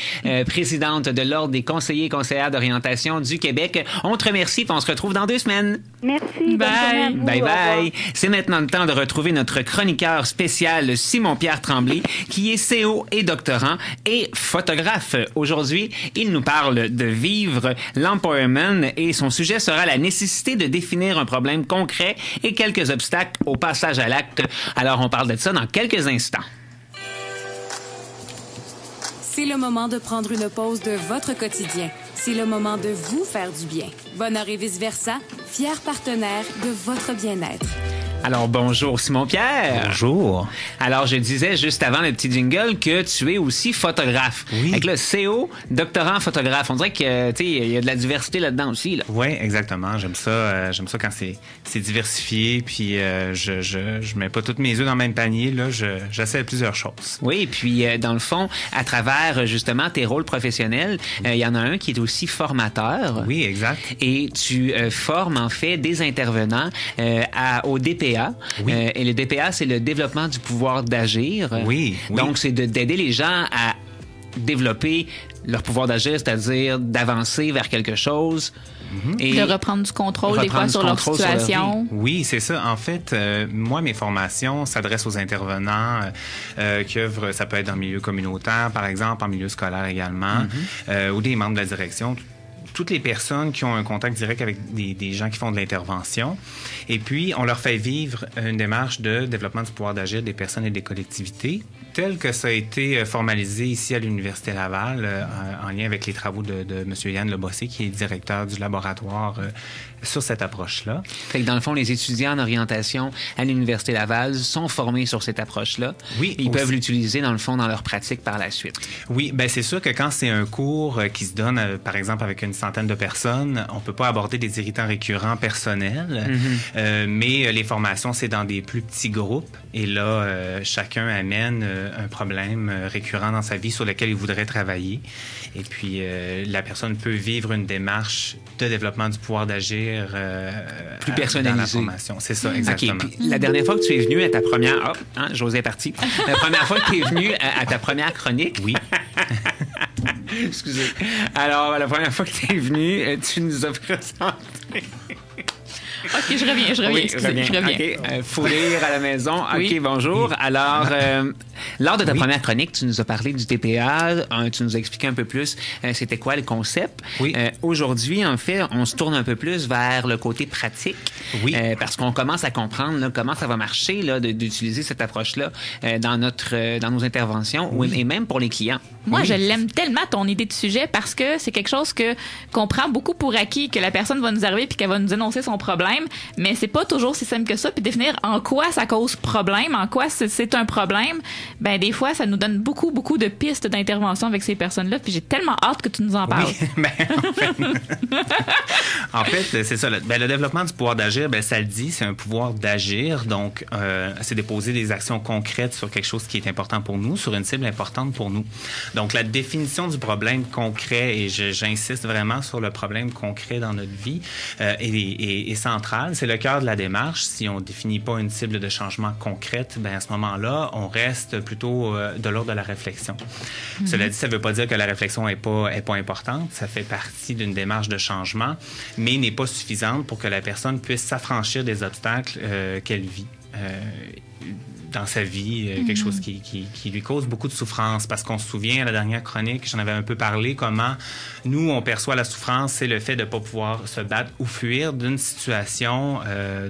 présidente de l'Ordre des conseillers et conseillères d'orientation du Québec. On te remercie et on se retrouve dans 2 semaines. Merci. Bye. Bye bye. C'est maintenant le temps de retrouver notre chroniqueur spécial Simon-Pierre Tremblay, qui est CO et doctorant et photographe. Aujourd'hui, il nous parle de vivre l'empowerment et son sujet sera la nécessité de définir un problème concret et quelques obstacles au passage à l'acte. Alors, on parle de ça dans quelques instants. C'est le moment de prendre une pause de votre quotidien. C'est le moment de vous faire du bien. Bonheur et vice-versa, fier partenaire de votre bien-être. Alors, bonjour Simon-Pierre. Bonjour. Alors, je disais juste avant le petit jingle que tu es aussi photographe. Oui. Avec le CO, doctorant photographe. On dirait que, tu sais, il y a de la diversité là-dedans aussi, là. Oui, exactement. J'aime ça quand c'est diversifié, puis je mets pas toutes mes œufs dans le même panier, là. J'essaie plusieurs choses. Oui, et puis, dans le fond, à travers, justement, tes rôles professionnels, il y en a un qui est aussi formateur. Oui, exact. Et tu formes, en fait, des intervenants au DPA. Oui. Et le DPA, c'est le développement du pouvoir d'agir. Oui. Donc, c'est d'aider les gens à développer leur pouvoir d'agir, c'est-à-dire d'avancer vers quelque chose. Mm-hmm. Et de reprendre du contrôle des fois sur leur situation. Oui, c'est ça. En fait, moi, mes formations s'adressent aux intervenants qui œuvrent, ça peut être dans le milieu communautaire, par exemple, en milieu scolaire également, ou des membres de la direction. Toutes les personnes qui ont un contact direct avec des gens qui font de l'intervention. Et puis, on leur fait vivre une démarche de développement du pouvoir d'agir des personnes et des collectivités, tel que ça a été formalisé ici à l'Université Laval, en lien avec les travaux de M. Yann Lebossé, qui est directeur du laboratoire sur cette approche-là. Fait que dans le fond, les étudiants en orientation à l'Université Laval sont formés sur cette approche-là. Oui. Ils peuvent l'utiliser, dans le fond, dans leur pratique par la suite. Oui, bien c'est sûr que quand c'est un cours qui se donne, par exemple, avec une centaines de personnes, on peut pas aborder des irritants récurrents personnels, mais les formations, c'est dans des plus petits groupes. Et là, chacun amène un problème récurrent dans sa vie sur lequel il voudrait travailler. Et puis, la personne peut vivre une démarche de développement du pouvoir d'agir plus personnalisée. Dans la formation. C'est ça, exactement. OK. Puis, la dernière fois que tu es venu à ta première... Oh, hein, José est parti. La première fois que tu es venu à ta première chronique... Oui. Excusez. Alors, la première fois que tu es venu, tu nous as présenté... OK, je reviens. Oui, Excusez, je reviens. OK. Faut rire à la maison. Oui. OK, bonjour. Alors, lors de ta première chronique, tu nous as parlé du TPA. Tu nous as expliqué un peu plus c'était quoi le concept. Oui. Aujourd'hui, en fait, on se tourne un peu plus vers le côté pratique. Oui. Parce qu'on commence à comprendre là, comment ça va marcher là, d'utiliser cette approche-là dans nos interventions et même pour les clients. Moi, je l'aime tellement, ton idée de sujet, parce que c'est quelque chose qu'on prend beaucoup pour acquis, que la personne va nous arriver puis qu'elle va nous énoncer son problème, mais c'est pas toujours si simple que ça. Puis définir en quoi ça cause problème, en quoi c'est un problème, ben des fois, ça nous donne beaucoup, beaucoup de pistes d'intervention avec ces personnes-là. Puis j'ai tellement hâte que tu nous en parles. Oui, en fait, c'est ça. Le développement du pouvoir d'agir, ça le dit, c'est un pouvoir d'agir. Donc, c'est de poser des actions concrètes sur quelque chose qui est important pour nous, sur une cible importante pour nous. Donc, la définition du problème concret, et j'insiste vraiment sur le problème concret dans notre vie, est centrale. C'est le cœur de la démarche. Si on ne définit pas une cible de changement concrète, à ce moment-là, on reste plutôt de l'ordre de la réflexion. Cela dit, ça ne veut pas dire que la réflexion n'est pas importante. Ça fait partie d'une démarche de changement, mais n'est pas suffisante pour que la personne puisse s'affranchir des obstacles qu'elle vit. Dans sa vie, quelque chose qui lui cause beaucoup de souffrance. Parce qu'on se souvient, à la dernière chronique, j'en avais un peu parlé, comment nous, on perçoit la souffrance, c'est le fait de ne pas pouvoir se battre ou fuir d'une situation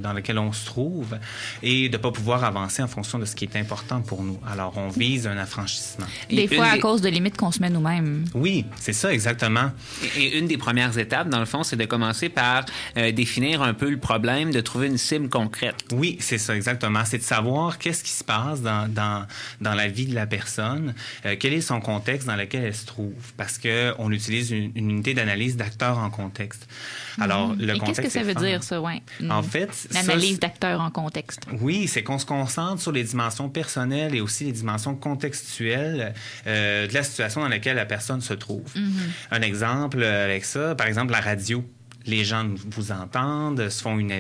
dans laquelle on se trouve et de ne pas pouvoir avancer en fonction de ce qui est important pour nous. Alors, on vise un affranchissement. Des fois, à cause de limites qu'on se met nous-mêmes. Oui, c'est ça, exactement. Et une des premières étapes, dans le fond, c'est de commencer par définir un peu le problème, de trouver une cible concrète. Oui, c'est ça, exactement. C'est de savoir qu'est-ce qui se passe dans la vie de la personne, quel est son contexte dans lequel elle se trouve, parce qu'on utilise une unité d'analyse d'acteurs en contexte. Alors, le Et contexte, qu'est-ce que ça veut dire, ça, ouais? En fait, l'analyse d'acteurs en contexte. Oui, c'est qu'on se concentre sur les dimensions personnelles et aussi les dimensions contextuelles de la situation dans laquelle la personne se trouve. Un exemple avec ça, par exemple, la radio. Les gens vous entendent, se font une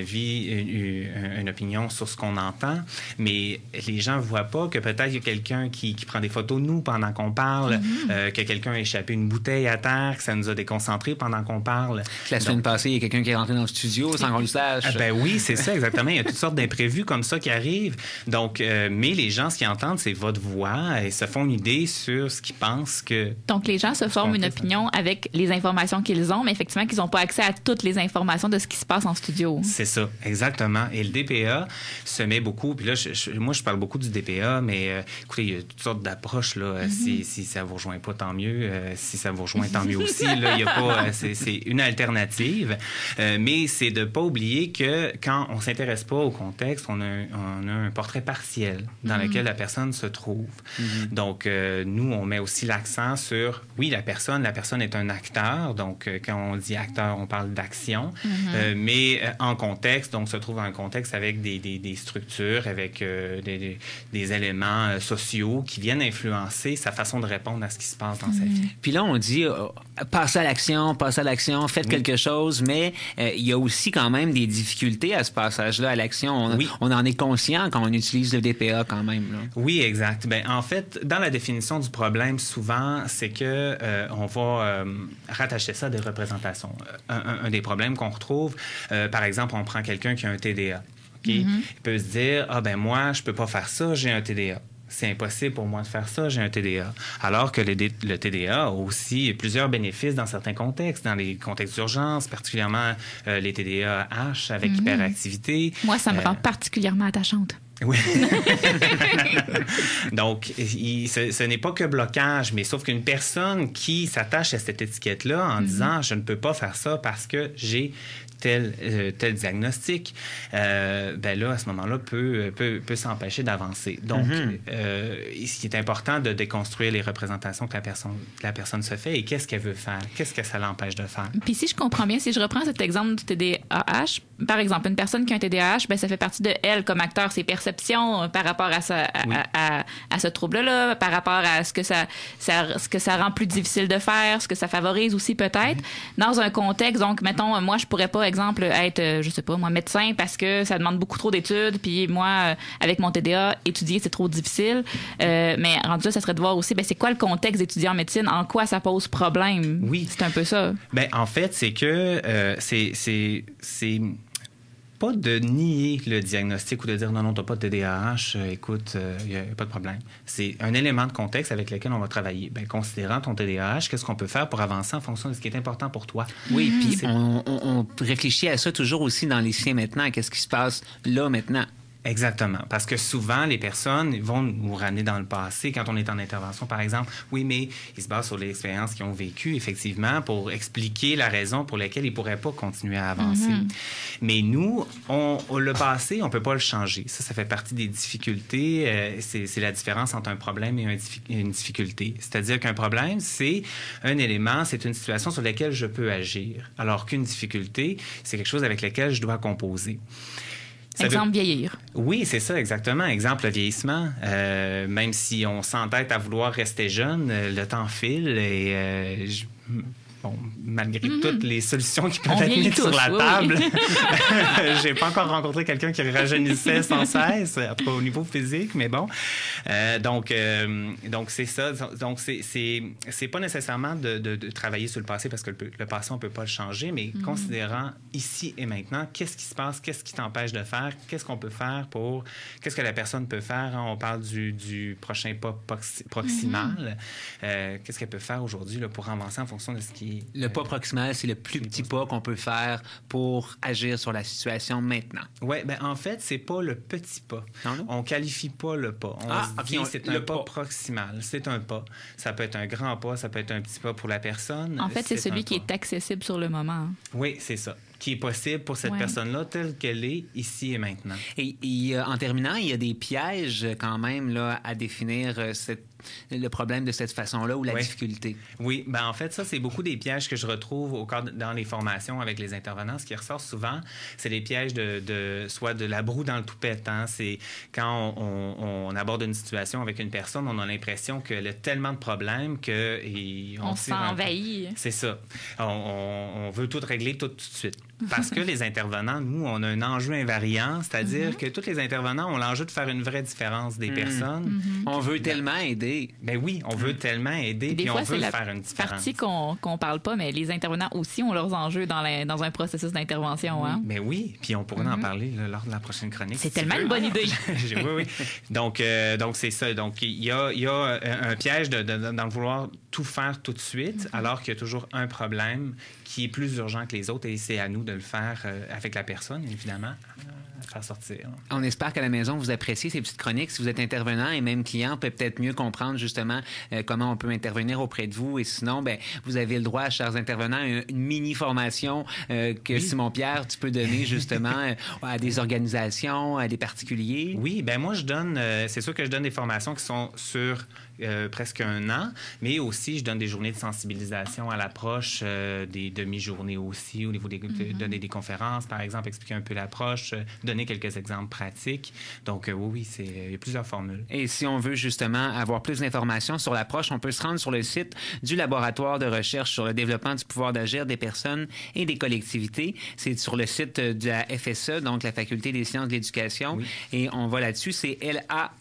opinion sur ce qu'on entend, mais les gens ne voient pas que peut-être il y a quelqu'un qui prend des photos de nous pendant qu'on parle, que quelqu'un a échappé une bouteille à terre, que ça nous a déconcentrés pendant qu'on parle. La semaine passée, il y a quelqu'un qui est rentré dans le studio sans qu'on le sache. Oui, c'est ça, exactement. Il y a toutes sortes d'imprévus comme ça qui arrivent. Donc, mais les gens, ce qu'ils entendent, c'est votre voix et se font une idée sur ce qu'ils pensent que... Donc, les gens se forment une opinion avec les informations qu'ils ont, mais effectivement, qu'ils n'ont pas accès à toutes les informations de ce qui se passe en studio. C'est ça, exactement. Et le DPA se met beaucoup, puis là, moi, je parle beaucoup du DPA, mais écoutez, il y a toutes sortes d'approches, là. Si ça ne vous rejoint pas, tant mieux. Si ça vous rejoint, tant mieux aussi. Là, il y a pas, c'est une alternative. Mais c'est de ne pas oublier que quand on ne s'intéresse pas au contexte, on a un portrait partiel dans lequel la personne se trouve. Donc, nous, on met aussi l'accent sur, oui, la personne est un acteur. Donc, quand on dit acteur, on parle d'action. Mais en contexte, donc se trouve un contexte avec des structures, avec des éléments sociaux qui viennent influencer sa façon de répondre à ce qui se passe dans sa vie. Puis là, on dit passez à l'action, faites quelque chose, mais il y a aussi quand même des difficultés à ce passage-là à l'action. On en est conscient quand on utilise le DPA quand même. Là. Oui, exact. En fait, dans la définition du problème, souvent, c'est que on va rattacher ça à des représentations. Un des problèmes qu'on retrouve, par exemple, on prend quelqu'un qui a un TDA. Il peut se dire, moi, je peux pas faire ça, j'ai un TDA. C'est impossible pour moi de faire ça, j'ai un TDA. Alors que le TDA a aussi plusieurs bénéfices dans certains contextes, dans les contextes d'urgence, particulièrement les TDAH avec hyperactivité. Moi, ça me rend particulièrement attachante. Oui. Donc, ce n'est pas que blocage, mais sauf qu'une personne qui s'attache à cette étiquette-là en disant « je ne peux pas faire ça parce que j'ai tel diagnostic ben là, à ce moment-là, peut s'empêcher d'avancer. Donc, ce qui est important de déconstruire les représentations que la personne se fait et qu'est-ce qu'elle veut faire, qu'est-ce que ça l'empêche de faire. Puis si je comprends bien, si je reprends cet exemple du TDAH, par exemple, une personne qui a un TDAH, ben ça fait partie de elle comme acteur, ses perceptions par rapport à ce trouble-là, par rapport à ce que ça rend plus difficile de faire, ce que ça favorise aussi peut-être. Dans un contexte, donc, mettons, moi, je pourrais pas, exemple, être, je sais pas, moi, médecin parce que ça demande beaucoup trop d'études, puis moi, avec mon TDA, étudier, c'est trop difficile. Mais rendu là, ça serait de voir aussi, ben, c'est quoi le contexte d'étudier en médecine, en quoi ça pose problème. Oui. C'est un peu ça. Ben, en fait, c'est que c'est pas de nier le diagnostic ou de dire non, t'as pas de TDAH, écoute, il n'y a pas de problème. C'est un élément de contexte avec lequel on va travailler. Ben, considérant ton TDAH, qu'est-ce qu'on peut faire pour avancer en fonction de ce qui est important pour toi? Oui, puis on réfléchit à ça toujours aussi dans l'ici et maintenant. Qu'est-ce qui se passe là, maintenant? Exactement. Parce que souvent, les personnes vont nous ramener dans le passé. Quand on est en intervention, par exemple, oui, mais ils se basent sur les expériences qu'ils ont vécues, effectivement, pour expliquer la raison pour laquelle ils ne pourraient pas continuer à avancer. Mais nous, le passé, on ne peut pas le changer. Ça fait partie des difficultés. C'est la différence entre un problème et une difficulté. C'est-à-dire qu'un problème, c'est un élément, c'est une situation sur laquelle je peux agir. Alors qu'une difficulté, c'est quelque chose avec lequel je dois composer. Exemple, vieillir. Oui, c'est ça, exactement. Exemple, le vieillissement. Même si on s'entête à vouloir rester jeune, le temps file et... Bon, malgré toutes les solutions qui peuvent être mises sur la table, j'ai pas encore rencontré quelqu'un qui rajeunissait sans cesse, en tout cas au niveau physique, mais bon. Donc c'est ça. Donc c'est pas nécessairement de travailler sur le passé parce que le passé on peut pas le changer, mais considérant ici et maintenant, qu'est-ce qui se passe, qu'est-ce qui t'empêche de faire, qu'est-ce qu'on peut faire qu'est-ce que la personne peut faire. On parle du prochain pas proximal. Qu'est-ce qu'elle peut faire aujourd'hui là, pour avancer en fonction de ce qui Le pas proximal, c'est le plus petit pas qu'on peut faire pour agir sur la situation maintenant. Oui, bien en fait, c'est pas le petit pas. Non? On qualifie pas le pas. On se dit c'est un pas proximal. C'est un pas. Ça peut être un grand pas, ça peut être un petit pas pour la personne. En fait, c'est celui qui est accessible sur le moment. Oui, c'est ça. Qui est possible pour cette personne-là telle qu'elle est ici et maintenant. Et en terminant, il y a des pièges quand même là, à définir le problème de cette façon-là ou la difficulté. Oui, ben en fait, ça, c'est beaucoup des pièges que je retrouve dans les formations avec les intervenants. Ce qui ressort souvent, c'est les pièges soit de la broue dans le toupette. Hein? C'est quand on aborde une situation avec une personne, on a l'impression qu'elle a tellement de problèmes on s'envahit. C'est ça. On veut tout régler tout de suite. Parce que les intervenants, nous, on a un enjeu invariant, c'est-à-dire que tous les intervenants ont l'enjeu de faire une vraie différence des personnes. On veut tellement aider. Ben oui, on veut tellement aider, puis on veut faire une différence. Partie qu'on parle pas, mais les intervenants aussi ont leurs enjeux dans un processus d'intervention. Oui, hein? Ben oui, puis on pourrait en parler lors de la prochaine chronique. C'est tellement une bonne idée. Oui. Donc c'est ça. Donc, il y a un piège d'en vouloir tout faire tout de suite, alors qu'il y a toujours un problème qui est plus urgent que les autres, et c'est à nous de le faire avec la personne, évidemment, faire sortir. On espère qu'à la maison, vous appréciez ces petites chroniques. Si vous êtes intervenant et même client, on peut peut-être mieux comprendre justement comment on peut intervenir auprès de vous. Et sinon, ben, vous avez le droit, chers intervenants, à une mini-formation que Simon-Pierre, tu peux donner justement à des organisations, à des particuliers. Oui, ben moi, c'est sûr que je donne des formations qui sont sur presque un an, mais aussi je donne des journées de sensibilisation à l'approche, des demi-journées aussi, au niveau donner des conférences, par exemple, expliquer un peu l'approche, donner quelques exemples pratiques. Donc oui, il y a plusieurs formules. Et si on veut justement avoir plus d'informations sur l'approche, on peut se rendre sur le site du laboratoire de recherche sur le développement du pouvoir d'agir des personnes et des collectivités. C'est sur le site de la FSE, donc la Faculté des sciences de l'éducation, et on va là-dessus, c'est LADPA.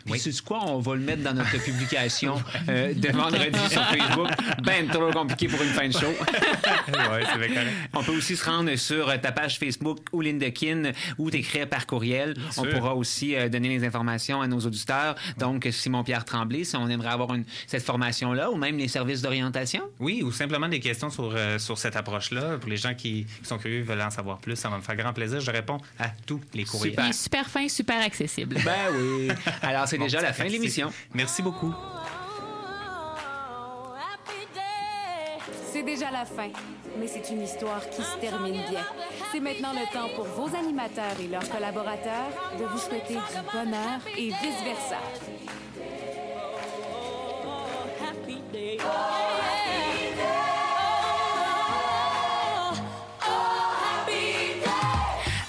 Puis c'est quoi, on va le mettre dans notre publication de vendredi sur Facebook. Ben trop compliqué pour une fin de show. Oui, c'est bien correct. On peut aussi se rendre sur ta page Facebook ou Linda check-in ou t'écrire par courriel. On sûr. pourra aussi donner les informations à nos auditeurs. Donc, Simon-Pierre Tremblay, si on aimerait avoir cette formation-là, ou même les services d'orientation. Oui, ou simplement des questions sur cette approche-là. Pour les gens qui sont curieux, veulent en savoir plus, ça va me faire grand plaisir. Je réponds à tous les courriels. Super. Il est super fin, super accessible. Ben oui. Alors, c'est Bon, déjà la fin de l'émission. Merci beaucoup. C'est déjà la fin, mais c'est une histoire qui se termine bien. C'est maintenant le temps pour vos animateurs et leurs collaborateurs de vous souhaiter du bonheur et vice-versa.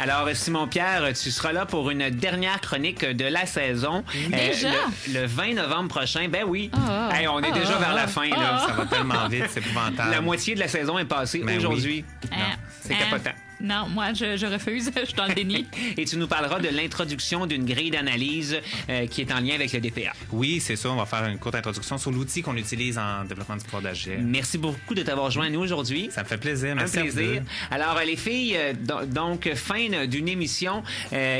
Alors, Simon-Pierre, tu seras là pour une dernière chronique de la saison. Déjà? Le 20 novembre prochain. Ben oui. Ah. Hey, on est déjà vers la fin. Là. Ça va tellement vite, c'est épouvantable. La moitié de la saison est passée Ben aujourd'hui. oui. Non, c'est capotant. Non, moi, je refuse. Je suis dans le déni. Et tu nous parleras de l'introduction d'une grille d'analyse qui est en lien avec le DPA. Oui, c'est ça. On va faire une courte introduction sur l'outil qu'on utilise en développement du pouvoir d'agir. Merci beaucoup de t'avoir joint à nous aujourd'hui. Ça me fait plaisir. Merci Un à vous plaisir. deux. Alors, les filles, donc, fin d'une émission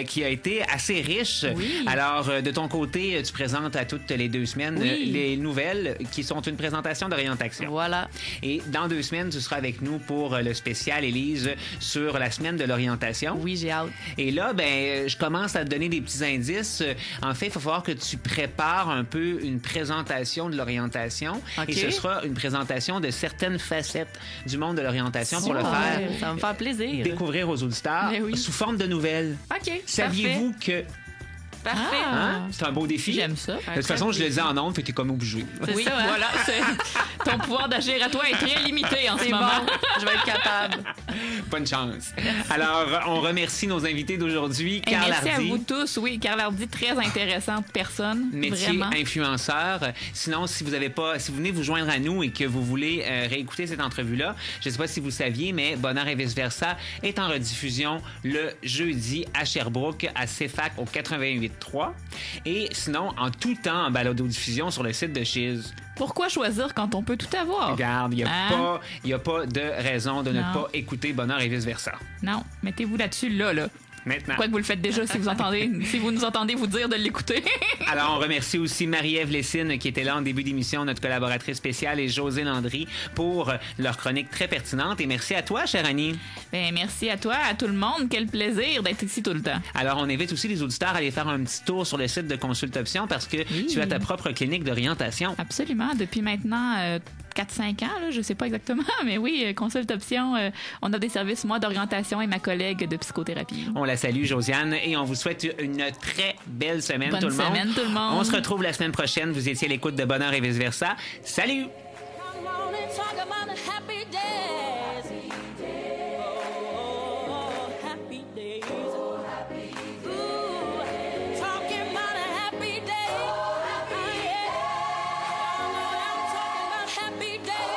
qui a été assez riche. Oui. Alors, de ton côté, tu présentes à toutes les 2 semaines Oui. les nouvelles qui sont une présentation d'orientation. Voilà. Et dans 2 semaines, tu seras avec nous pour le spécial, Élise, sur la semaine de l'orientation. Oui, j'ai hâte. Et là, ben, je commence à te donner des petits indices. En fait, il va falloir que tu prépares un peu une présentation de l'orientation. OK. Et ce sera une présentation de certaines facettes du monde de l'orientation pour le faire Ça va me faire plaisir. découvrir aux auditeurs Mais oui. sous forme de nouvelles. OK. Saviez-vous que... Parfait. Hein? C'est un beau défi. J'aime ça. De toute façon, je le dis en ondes, fait que t'es comme obligé. Oui, ça, hein? voilà. Ton pouvoir d'agir à toi est très limité en ce C'est moment. bon. Je vais être capable. Bonne chance. Alors, on remercie nos invités d'aujourd'hui. Et Carl merci Hardy, à vous tous. Oui, Carl Hardy, très intéressante personne. métier Vraiment. influenceur. Sinon, si vous venez vous joindre à nous et que vous voulez réécouter cette entrevue-là, je ne sais pas si vous saviez, mais Bonheur et vice-versa est en rediffusion le jeudi à Sherbrooke, à CFAC au 88.3. Et sinon, en tout temps, en balado-diffusion sur le site de Chiz. Pourquoi choisir quand on peut tout avoir? Regarde, il Hein? n'y a pas de raison de ne Non. pas écouter Bonheur et vice-versa. Non, mettez-vous là-dessus, là. Maintenant. Quoi que vous le faites déjà si vous nous entendez vous dire de l'écouter. Alors, on remercie aussi Marie-Ève Lessine qui était là en début d'émission, notre collaboratrice spéciale, et José Landry pour leur chronique très pertinente. Et merci à toi, chère Annie. Ben, merci à toi, à tout le monde. Quel plaisir d'être ici tout le temps. Alors, on invite aussi les auditeurs à aller faire un petit tour sur le site de Consultoption parce que tu as ta propre clinique d'orientation. Absolument. Depuis maintenant 4-5 ans, là, je sais pas exactement, mais oui, Consultoption, on a des services, moi, d'orientation et ma collègue de psychothérapie. On la salue, Josiane, et on vous souhaite une très belle semaine, Bonne tout le monde. semaine, tout le monde. On se retrouve la semaine prochaine. Vous étiez à l'écoute de Bonheur et vice-versa. Salut! Come on and talk about the happy days. Oh, happy days. Ooh, talking about a happy day. Oh, yeah. I'm talking about happy days.